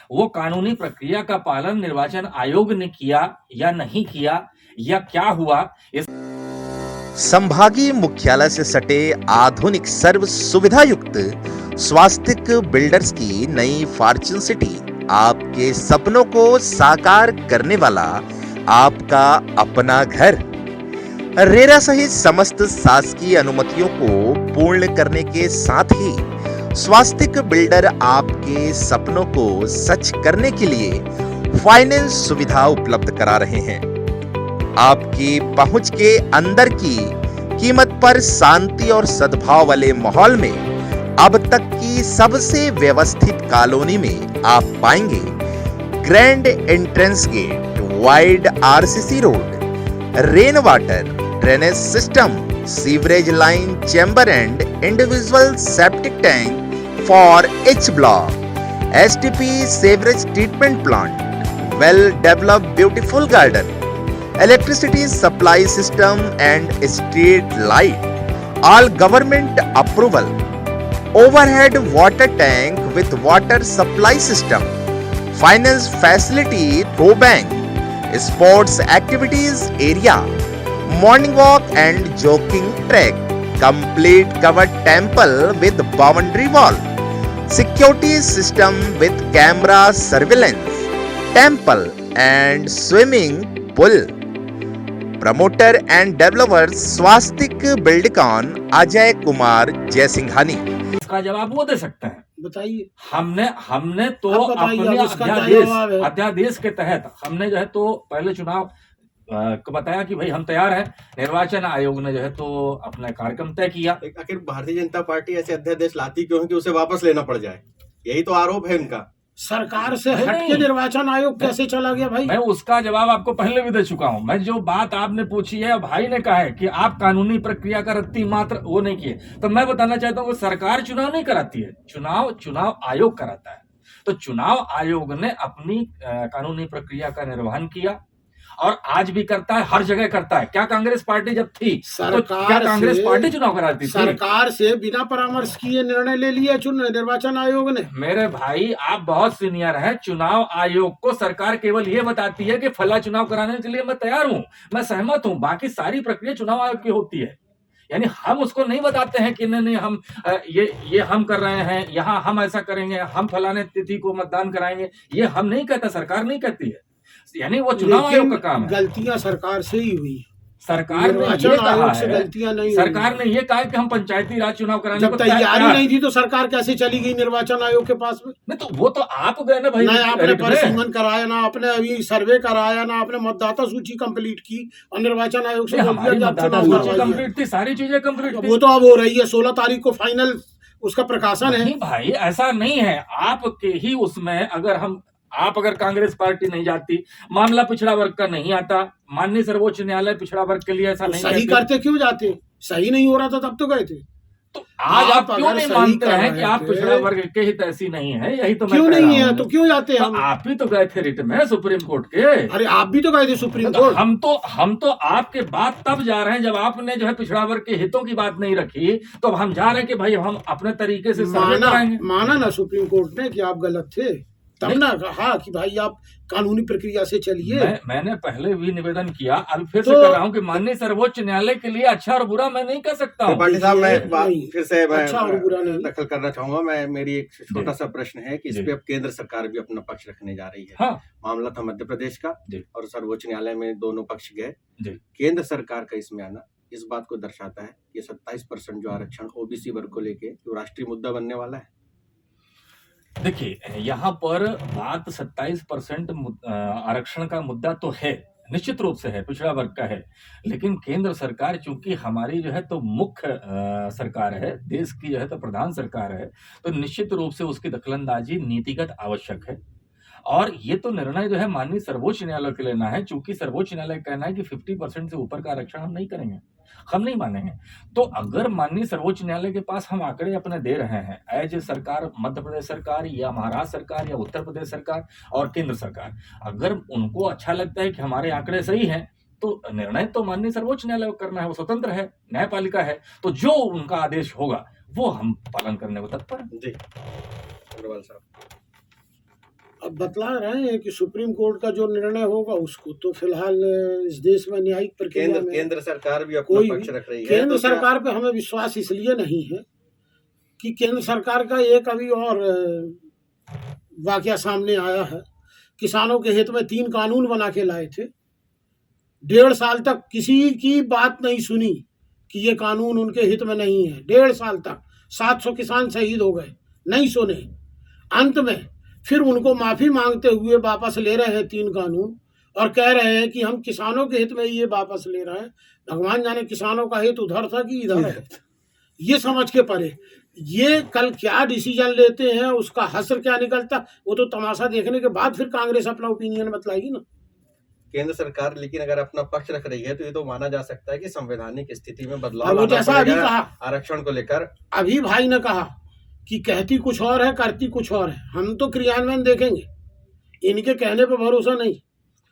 Speaker 3: वो कानूनी प्रक्रिया का पालन निर्वाचन आयोग ने किया या नहीं किया या क्या हुआ,
Speaker 5: संभागीय मुख्यालय से सटे आधुनिक सर्व सुविधा युक्त स्वास्तिक बिल्डर्स की नई फॉर्च्यून सिटी आपके सपनों को साकार करने वाला आपका अपना घर। रेरा सहित समस्त शासकीय अनुमतियों को पूर्ण करने के साथ ही स्वास्तिक बिल्डर आपके सपनों को सच करने के लिए फाइनेंस सुविधा उपलब्ध करा रहे हैं। आपकी पहुंच के अंदर की कीमत पर शांति और सद्भाव वाले माहौल में अब तक की सबसे व्यवस्थित कॉलोनी में आप पाएंगे grand entrance gate, wide RCC road, rain water, drainage system, sewerage line, chamber and individual septic tank for each block, STP sewerage treatment plant, well developed beautiful garden, electricity supply system and street light, all government approval, overhead water tank with water supply system, finance facility through bank, sports activities area, morning walk and jogging track, complete covered temple with boundary wall, security system with camera surveillance, temple and swimming pool. Promoter and developer Swastik Buildcon Ajay Kumar Jaisinghani.
Speaker 6: इसका जवाब वो दे सकते हैं।
Speaker 2: बताइए।
Speaker 6: हमने तो
Speaker 2: आप बताइए,
Speaker 6: अपने
Speaker 2: अब इसका क्या जवाब है?
Speaker 6: अध्यादेश के तहत हमने जो है तो पहले चुनाव को बताया कि भाई हम तैयार हैं। निर्वाचन आयोग ने जो है तो अपना कार्यक्रम तय किया।
Speaker 1: आखिर भारतीय जनता पार्टी ऐसे अध्यादेश लाती क्यों है कि उसे वापस लेना पड़ जाए? यही तो आरोप है इनका।
Speaker 2: सरकार से हटके निर्वाचन आयोग कैसे चला गया भाई?
Speaker 6: मैं उसका जवाब आपको पहले भी दे चुका हूं। मैं जो बात आपने पूछी है, भाई ने कहा है कि आप कानूनी प्रक्रिया का रत्ती मात्र वो नहीं किए, तो मैं बताना चाहता हूं कि सरकार चुनाव नहीं कराती है, चुनाव आयोग कराता है। तो चुनाव आयोग ने अपनी कानूनी प्रक्रिया का निर्वहन किया और आज भी करता है, हर जगह करता है। क्या कांग्रेस पार्टी जब थी तो क्या कांग्रेस पार्टी चुनाव कराती थी?
Speaker 2: सरकार से बिना परामर्श किए निर्णय ले लिया निर्वाचन आयोग ने।
Speaker 6: मेरे भाई आप बहुत सीनियर हैं। चुनाव आयोग को सरकार केवल ये बताती है कि फला चुनाव कराने के लिए मैं तैयार हूं, मैं सहमत हूं, बाकी सारी प्रक्रिया चुनाव आयोग की होती है। यानी हम उसको नहीं बताते हैं कि नहीं हम ये हम कर रहे हैं, यहाँ हम ऐसा करेंगे, हम फलाने तिथि को मतदान कराएंगे, ये हम नहीं कहते, सरकार नहीं कहती है। यानी वो चुनाव आयोग का काम है।
Speaker 2: गलतियां सरकार से ही हुई।
Speaker 6: सरकार ने ये कहा है,
Speaker 2: गलतियां नहीं,
Speaker 6: सरकार ने ये कहा कि हम पंचायती राज चुनाव कराने
Speaker 2: जब तैयारी नहीं थी तो सरकार कैसे चली गई निर्वाचन आयोग के पास में?
Speaker 6: नहीं तो वो तो आप गए ना भाई,
Speaker 2: ना आपने परिसीमन कराया, ना आपने अभी सर्वे कराया, ना आपने मतदाता सूची कंप्लीट की और निर्वाचन आयोग से
Speaker 6: हमारी मतदाता सूची कंप्लीट थी, सारी चीजें कंप्लीट थी।
Speaker 2: वो तो अब हो रही है, 16 तारीख को फाइनल उसका प्रकाशन है।
Speaker 6: नहीं भाई ऐसा नहीं है, आपके ही उसमें अगर कांग्रेस पार्टी नहीं जाती, मामला पिछड़ा वर्ग का नहीं आता, माननीय सर्वोच्च न्यायालय पिछड़ा वर्ग के लिए ऐसा नहीं
Speaker 2: सही करते क्यों जाते? सही नहीं हो रहा था तब तो गए थे।
Speaker 6: तो आज आप क्यों नहीं मानते हैं कि आप पिछड़ा वर्ग के हित ऐसी नहीं है? यही तो
Speaker 2: क्यों नहीं है तो क्यों जाते
Speaker 6: हम? आप भी तो गए थे रिट में सुप्रीम कोर्ट के।
Speaker 2: अरे आप भी तो गए थे सुप्रीम कोर्ट।
Speaker 6: हम तो आपके बाद तब जा रहे हैं जब आपने जो है पिछड़ा वर्ग के हितों की बात नहीं रखी, तो हम जा रहे हैं कि भाई हम अपने तरीके से
Speaker 2: माना ना सुप्रीम कोर्ट ने कि आप गलत थे, तब ना कहा कि भाई आप कानूनी प्रक्रिया से चलिए।
Speaker 6: मैंने पहले भी निवेदन किया, अभी फिर से कर रहा हूं कि माननीय सर्वोच्च न्यायालय के लिए अच्छा और बुरा मैं नहीं कह सकता हूं।
Speaker 1: पाटिल साहब मैं फिर से
Speaker 2: अच्छा और बुरा नहीं
Speaker 1: दखल करना चाहूंगा। मेरी एक छोटा सा प्रश्न है कि इस पे अब केंद्र सरकार भी अपना पक्ष रखने जा रही है।
Speaker 6: हाँ।
Speaker 1: मामला था मध्य प्रदेश का और सर्वोच्च न्यायालय में दोनों पक्ष गए। केंद्र सरकार का इसमें आना इस बात को दर्शाता है कि 27% जो आरक्षण ओबीसी वर्ग को लेके जो राष्ट्रीय मुद्दा बनने वाला है।
Speaker 6: देखिए यहाँ पर बात 27% आरक्षण का मुद्दा तो है, निश्चित रूप से है, पिछड़ा वर्ग का है, लेकिन केंद्र सरकार चूंकि हमारी जो है तो मुख्य सरकार है, देश की जो है तो प्रधान सरकार है, तो निश्चित रूप से उसकी दखलंदाजी नीतिगत आवश्यक है। और ये तो निर्णय जो है माननीय सर्वोच्च न्यायालय के लेना है, चूंकि सर्वोच्च न्यायालय कहना है कि 50% से ऊपर का आरक्षण हम नहीं करेंगे, हम नहीं मानेंगे। तो अगर माननीय सर्वोच्च न्यायालय के पास हम आंकड़े अपने दे रहे हैं, एज सरकार, मध्य प्रदेश सरकार या महाराष्ट्र सरकार या उत्तर प्रदेश सरकार और केंद्र सरकार, अगर उनको अच्छा लगता है कि हमारे आंकड़े सही हैं, तो निर्णय तो माननीय सर्वोच्च न्यायालय को करना है, वो स्वतंत्र है, न्यायपालिका है, तो जो उनका आदेश होगा वो हम पालन करने को तत्पर हैं।
Speaker 1: जी अग्रवाल साहब
Speaker 2: अब बतला रहे हैं कि सुप्रीम कोर्ट का जो निर्णय होगा उसको तो फिलहाल इस देश में न्यायिक प्रक्रिया में
Speaker 1: केंद्र सरकार भी अपना पक्ष रख रही है।
Speaker 2: केंद्र सरकार पे हमें विश्वास इसलिए नहीं है कि केंद्र सरकार का एक अभी और वाकया सामने आया है। किसानों के हित में 3 कानून बना के लाए थे, 1.5 साल तक किसी की बात नहीं सुनी कि ये कानून उनके हित में नहीं है। 1.5 साल तक 700 किसान शहीद हो गए, नहीं सुने। अंत में फिर उनको माफी मांगते हुए वापस ले रहे हैं 3 कानून और कह रहे हैं कि हम किसानों के हित में ये वापस ले रहे हैं। भगवान जाने किसानों का हित उधर था कि इधर है, ये समझ के परे ये कल क्या डिसीजन लेते हैं, उसका हश्र क्या निकलता, वो तो तमाशा देखने के बाद फिर कांग्रेस अपना ओपिनियन बतलाएगी ना।
Speaker 1: केंद्र सरकार लेकिन अगर अपना पक्ष रख रही है तो ये तो माना जा सकता है कि संवैधानिक स्थिति में बदलाव
Speaker 2: और वो
Speaker 1: लाना
Speaker 2: जैसा अभी
Speaker 1: पड़ेगा
Speaker 2: कहा,
Speaker 1: आरक्षण को लेकर।
Speaker 2: अभी भाई ने कहा कि कहती कुछ और है करती कुछ और है, हम तो क्रियान्वयन देखेंगे, इनके कहने पर भरोसा नहीं,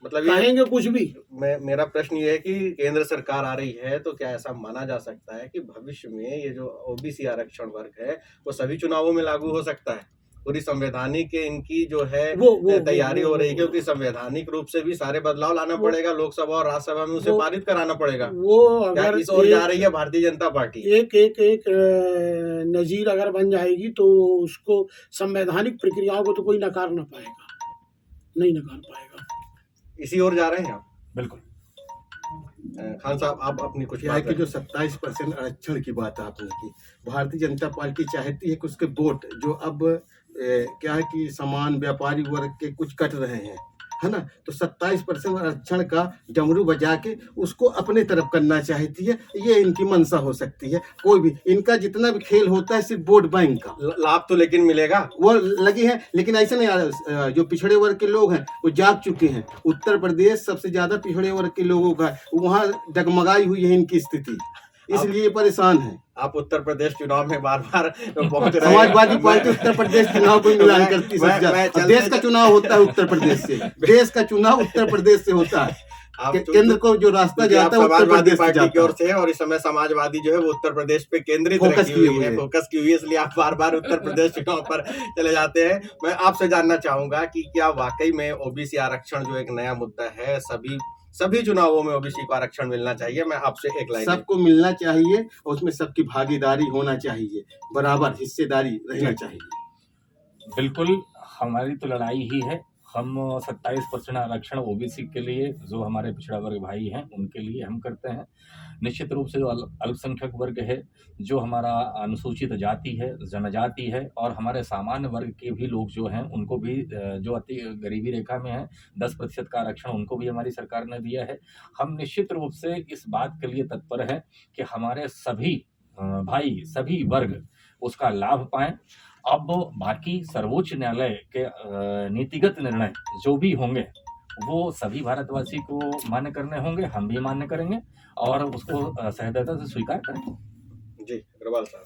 Speaker 1: मतलब ये
Speaker 2: कहेंगे कुछ भी।
Speaker 1: मेरा प्रश्न ये है कि केंद्र सरकार आ रही है तो क्या ऐसा माना जा सकता है कि भविष्य में ये जो ओबीसी आरक्षण वर्ग है वो सभी चुनावों में लागू हो सकता है? पूरी संवैधानिक इनकी जो है तैयारी हो रही है, क्योंकि संवैधानिक रूप से भी सारे बदलाव लाना पड़ेगा, लोकसभा और राज्यसभा में उसे पारित कराना पड़ेगा।
Speaker 2: वो अगर
Speaker 1: इस ओर जा रही है भारतीय जनता पार्टी।
Speaker 2: एक नजीर अगर बन जाएगी तो उसको संवैधानिक प्रक्रियाओं को तो कोई नकार ना पाएगा, नहीं नकार पाएगा।
Speaker 1: इसी ओर जा रहे हैं आप?
Speaker 6: बिल्कुल।
Speaker 1: खान साहब आप अपनी कुछ
Speaker 4: क्या है
Speaker 1: बात
Speaker 4: कि जो 27% आरक्षण की बात आपने की, भारतीय जनता पार्टी चाहती है कि उसके वोट जो अब क्या है कि समान व्यापारी वर्ग के कुछ कट रहे हैं, है ना, तो 27% आरक्षण का डमरू बजा के उसको अपने तरफ करना चाहती है। ये इनकी मंशा हो सकती है। कोई भी इनका जितना भी खेल होता है सिर्फ वोट बैंक का
Speaker 1: लाभ तो लेकिन मिलेगा,
Speaker 4: वो लगी है, लेकिन ऐसा नहीं। जो पिछड़े वर्ग के लोग हैं वो जाग चुके हैं। उत्तर प्रदेश सबसे ज्यादा पिछड़े वर्ग के लोगों का है, वहाँ डगमगाई हुई है इनकी स्थिति, इसलिए ये परेशान है।
Speaker 1: आप उत्तर प्रदेश चुनाव में बार बार पहुंच रहे हैं।
Speaker 4: समाजवादी पार्टी उत्तर प्रदेश चुनाव को मिलान करती है। देश का चुनाव होता है उत्तर प्रदेश से, देश का चुनाव उत्तर प्रदेश से होता है। केंद्र को जो रास्ता जाता है उत्तर प्रदेश
Speaker 1: पार्टी की ओर से, और इस समय समाजवादी जो है वो उत्तर प्रदेश पे केंद्रित फोकस की हुई है, इसलिए आप बार बार उत्तर प्रदेश चुनाव पर चले जाते हैं। मैं आपसे जानना चाहूंगा कि क्या वाकई में ओबीसी आरक्षण जो एक नया मुद्दा है, सभी चुनावों में ओबीसी को आरक्षण मिलना चाहिए? मैं आपसे एक लाइन,
Speaker 4: सबको मिलना चाहिए और उसमें सबकी भागीदारी होना चाहिए, बराबर हिस्सेदारी रहना चाहिए।
Speaker 6: बिल्कुल, हमारी तो लड़ाई ही है। हम 27% आरक्षण ओबीसी के लिए, जो हमारे पिछड़ा वर्ग भाई हैं उनके लिए हम करते हैं। निश्चित रूप से जो अल्पसंख्यक वर्ग है, जो हमारा अनुसूचित जाति है, जनजाति है, और हमारे सामान्य वर्ग के भी लोग जो हैं उनको भी, जो अति गरीबी रेखा में है, 10% का आरक्षण उनको भी हमारी सरकार ने दिया है। हम निश्चित रूप से इस बात के लिए तत्पर हैं कि हमारे सभी भाई, सभी वर्ग उसका लाभ पाएं। अब बाकी सर्वोच्च न्यायालय के नीतिगत निर्णय जो भी होंगे वो सभी भारतवासी को मान्य करने होंगे, हम भी मान्य करेंगे और उसको सहृदयता से स्वीकार करेंगे।
Speaker 1: जी अग्रवाल साहब,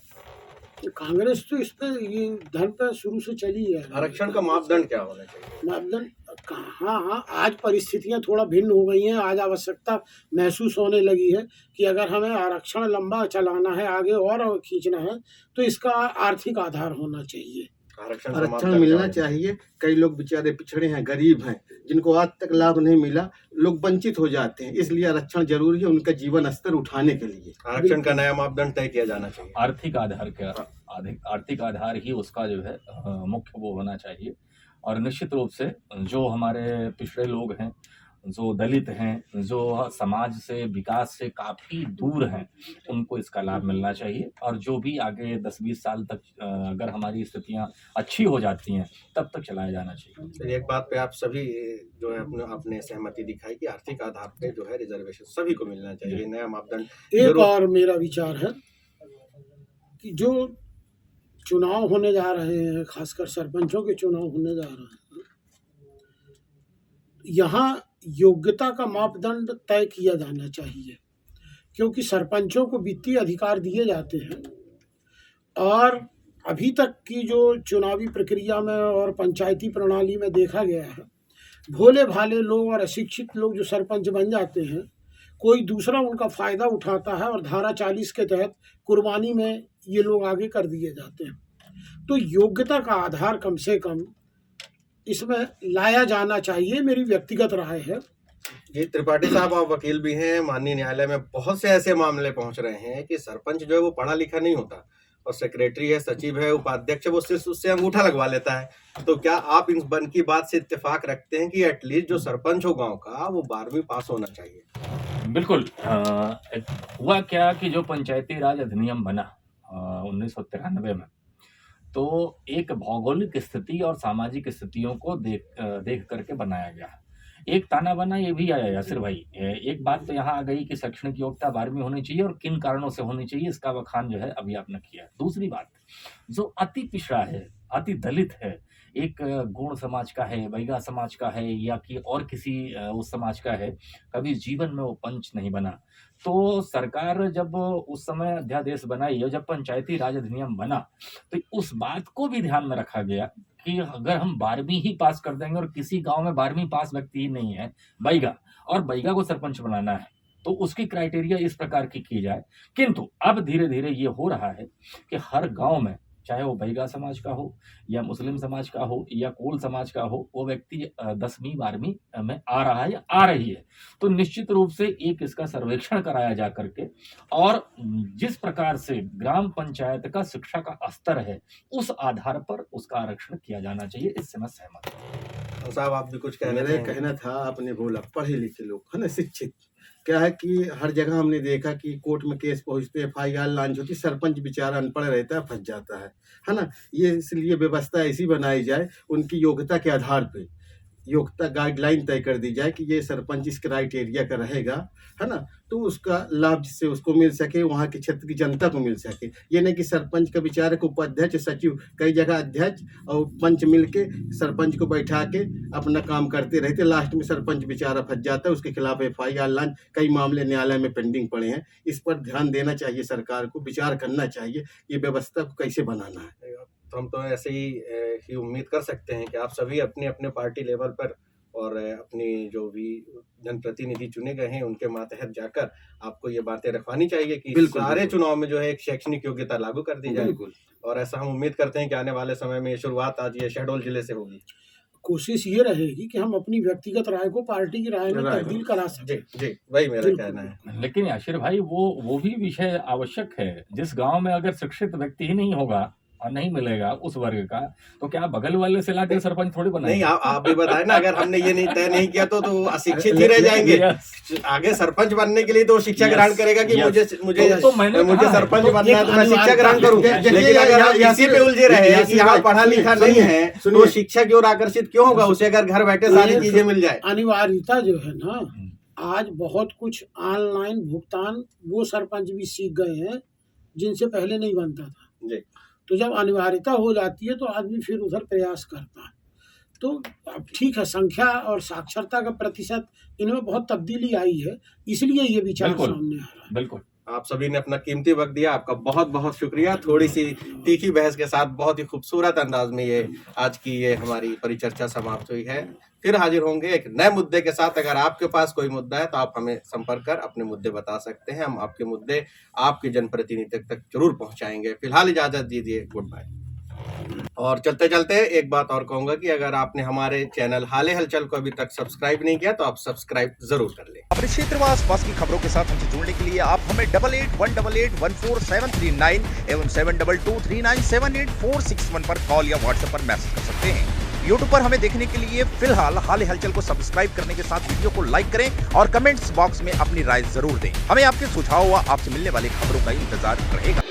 Speaker 2: कांग्रेस तो इस पर ये धर्म पर शुरू से चली है।
Speaker 1: आरक्षण का मापदंड क्या होना चाहिए?
Speaker 2: मापदंड हाँ, आज परिस्थितियां थोड़ा भिन्न हो गई हैं। आज आवश्यकता महसूस होने लगी है कि अगर हमें आरक्षण लंबा चलाना है, आगे और खींचना है, तो इसका आर्थिक आधार होना चाहिए।
Speaker 4: आरक्षण मिलना चाहिए। कई लोग बेचारे पिछड़े हैं, गरीब हैं, जिनको आज तक लाभ नहीं मिला, लोग वंचित हो जाते हैं, इसलिए आरक्षण जरूरी है उनका जीवन स्तर उठाने के लिए।
Speaker 1: आरक्षण का नया मापदंड तय किया जाना चाहिए।
Speaker 6: आर्थिक आधार ही उसका जो है मुख्य वो होना चाहिए। और निश्चित रूप से जो हमारे पिछड़े लोग हैं, जो दलित हैं, जो समाज से, विकास से काफ़ी दूर हैं, उनको इसका लाभ मिलना चाहिए। और जो भी आगे 10-20 साल तक अगर हमारी स्थितियां अच्छी हो जाती हैं तब तक चलाया जाना चाहिए।
Speaker 1: एक बात पे आप सभी जो है आपने सहमति दिखाई कि आर्थिक आधार पे जो है रिजर्वेशन सभी को मिलना चाहिए, नया मापदंड।
Speaker 2: एक और मेरा विचार है कि जो चुनाव होने जा रहे हैं, खासकर सरपंचों के चुनाव होने जा रहे हैं, यहाँ योग्यता का मापदंड तय किया जाना चाहिए, क्योंकि सरपंचों को वित्तीय अधिकार दिए जाते हैं और अभी तक की जो चुनावी प्रक्रिया में और पंचायती प्रणाली में देखा गया है, भोले भाले लोग और अशिक्षित लोग जो सरपंच बन जाते हैं, कोई दूसरा उनका फ़ायदा उठाता है और धारा 40 के तहत कुर्बानी में ये लोग आगे कर दिए जाते हैं। तो योग्यता का आधार कम से कम इसमें लाया जाना चाहिए, मेरी व्यक्तिगत राय है।
Speaker 1: जी त्रिपाठी साहब, आप वकील भी हैं, माननीय न्यायालय में बहुत से ऐसे मामले पहुंच रहे हैं कि सरपंच जो है वो पढ़ा लिखा नहीं होता और सेक्रेटरी है, सचिव है, उपाध्यक्ष है, वो सिर्फ उससे अंगूठा लगवा लेता है। तो क्या आप इन बन की बात से इत्तेफाक रखते हैं कि एटलीस्ट जो सरपंच हो गांव का वो 12वीं पास होना चाहिए?
Speaker 6: बिल्कुल। हुआ क्या कि जो पंचायती राज अधिनियम बना 1993 में, तो एक भौगोलिक स्थिति और सामाजिक स्थितियों को देख करके बनाया गया। एक ताना बाना ये भी आया यासिर भाई, एक बात तो यहाँ आ गई कि शैक्षणिक योग्यता 12वीं होनी चाहिए और किन कारणों से होनी चाहिए, इसका बखान जो है अभी आपने किया। दूसरी बात, जो अति पिछड़ा है, अति दलित है, एक गोंड समाज का है, बैगा समाज का है, या कि और किसी उस समाज का है, कभी जीवन में वो पंच नहीं बना। तो सरकार जब उस समय अध्यादेश बनाई और जब पंचायती राज अधिनियम बना, तो उस बात को भी ध्यान में रखा गया कि अगर हम 12वीं ही पास कर देंगे और किसी गांव में 12वीं पास व्यक्ति ही नहीं है, बैगा, और बैगा को सरपंच बनाना है, तो उसकी क्राइटेरिया इस प्रकार की जाए। किंतु अब धीरे धीरे ये हो रहा है कि हर गांव में, चाहे वो बैगा समाज का हो या मुस्लिम समाज का हो या कोल समाज का हो, वो व्यक्ति 10वीं 12वीं में आ रहा है या आ रही है। तो निश्चित रूप से एक इसका सर्वेक्षण कराया जा करके, और जिस प्रकार से ग्राम पंचायत का शिक्षा का स्तर है, उस आधार पर उसका आरक्षण किया जाना चाहिए। इससे मैं सहमत हूँ।
Speaker 1: साहब आप भी कुछ कहना
Speaker 4: मेरा
Speaker 1: चाहेंगे?
Speaker 4: कहना था, आपने बोला पढ़े लिखे लोग है ना, शिक्षित, क्या है कि हर जगह हमने देखा कि कोर्ट में केस पहुंचते, FIR लॉन्च होती, सरपंच बेचारा अनपढ़ रहता है, फंस जाता है ना। ये इसलिए व्यवस्था ऐसी बनाई जाए, उनकी योग्यता के आधार पे योग्यता गाइडलाइन तय कर दी जाए कि ये सरपंच इस क्राइटेरिया का रहेगा, है ना, तो उसका लाभ जिससे उसको मिल सके, वहाँ के क्षेत्र की जनता को मिल सके। ये नहीं कि सरपंच का बेचारे को उपाध्यक्ष, सचिव, कई जगह अध्यक्ष और पंच मिलके सरपंच को बैठा के अपना काम करते रहते, लास्ट में सरपंच बेचारा फंस जाता है, उसके खिलाफ FIR लॉन्च, कई मामले न्यायालय में पेंडिंग पड़े हैं। इस पर ध्यान देना चाहिए, सरकार को विचार करना चाहिए ये व्यवस्था को कैसे बनाना है।
Speaker 1: तो हम तो ऐसे ही उम्मीद कर सकते हैं कि आप सभी अपने अपने पार्टी लेवल पर और अपनी जो भी जनप्रतिनिधि चुने गए हैं उनके मातहत जाकर आपको ये बातें रखवानी चाहिए कि
Speaker 4: बिल्कुल,
Speaker 1: सारे
Speaker 4: बिल्कुल।
Speaker 1: चुनाव में जो है एक शैक्षणिक योग्यता लागू कर दी जाए।
Speaker 4: बिल्कुल।
Speaker 1: और ऐसा हम उम्मीद करते हैं कि आने वाले समय में ये शुरुआत आज ये शहडोल जिले से होगी।
Speaker 2: कोशिश ये रहेगी कि हम अपनी व्यक्तिगत राय को पार्टी की राय में
Speaker 4: राय
Speaker 2: तब्दील करा सकें।
Speaker 1: जी जी, वही मेरा
Speaker 2: बिल्कुल।
Speaker 1: कहना है।
Speaker 6: लेकिन याशिर भाई, वो भी विषय आवश्यक है। जिस गांव में अगर शिक्षित व्यक्ति ही नहीं होगा और नहीं मिलेगा उस वर्ग का, तो क्या बगल वाले से लाके सरपंच थोड़ी
Speaker 1: नहीं,
Speaker 6: बनाएंगे?
Speaker 1: आप भी बताएं ना, अगर हमने ये नहीं तय नहीं किया तो अशिक्षित ही रह जाएंगे। आगे सरपंच बनने के लिए तो शिक्षा
Speaker 6: Yes,
Speaker 1: ग्रहण करेगा कि
Speaker 6: yes.
Speaker 1: मुझे
Speaker 6: तो मैंने
Speaker 1: मुझे
Speaker 6: कहा है,
Speaker 1: सरपंच
Speaker 6: तो
Speaker 1: बनना है तो मैं
Speaker 2: एक
Speaker 1: शिक्षा ग्रहण करूँ।
Speaker 2: अनिवार्य-
Speaker 1: लेकिन अगर हम इसी पे उलझे रहे कि यहाँ पढ़ा लिखा नहीं है तो शिक्षा की ओर आकर्षित क्यों होगा? उसे अगर घर बैठे सारी चीजें मिल जाए।
Speaker 2: अनिवार्यता जो है ना, आज बहुत कुछ ऑनलाइन भुगतान वो सरपंच भी सीख गए हैं जिनसे पहले नहीं बनता था।
Speaker 1: जी।
Speaker 2: तो जब अनिवार्यता हो जाती है तो आदमी फिर उधर प्रयास करता है। तो अब ठीक है, संख्या और साक्षरता का प्रतिशत इनमें बहुत तब्दीली आई है, इसलिए ये विचार
Speaker 6: बिल्कुल।
Speaker 2: सामने आ रहा है।
Speaker 6: बिल्कुल।
Speaker 1: आप सभी ने अपना कीमती वक्त दिया, आपका बहुत बहुत शुक्रिया। थोड़ी सी तीखी बहस के साथ बहुत ही खूबसूरत अंदाज में ये आज की ये हमारी परिचर्चा समाप्त हुई है। फिर हाजिर होंगे एक नए मुद्दे के साथ। अगर आपके पास कोई मुद्दा है तो आप हमें संपर्क कर अपने मुद्दे बता सकते हैं। हम आपके मुद्दे आपके जनप्रतिनिधि तक जरूर पहुंचाएंगे। फिलहाल इजाजत दीजिए, गुड बाय। और चलते चलते एक बात और कहूंगा कि अगर आपने हमारे चैनल हाले हलचल को अभी तक सब्सक्राइब नहीं किया तो आप सब्सक्राइब जरूर कर लें।
Speaker 5: अपने क्षेत्र व आसपास की खबरों के साथ हमसे जुड़ने के लिए आप हमें 8818814739 एवं 7223978461 पर कॉल या व्हाट्सएप पर मैसेज कर सकते हैं। YouTube पर हमें देखने के लिए फिलहाल हाल हलचल को सब्सक्राइब करने के साथ वीडियो को लाइक करें और कमेंट्स बॉक्स में अपनी राय जरूर दें। हमें आपके सुझाव व आपसे मिलने वाली खबरों का इंतजार रहेगा।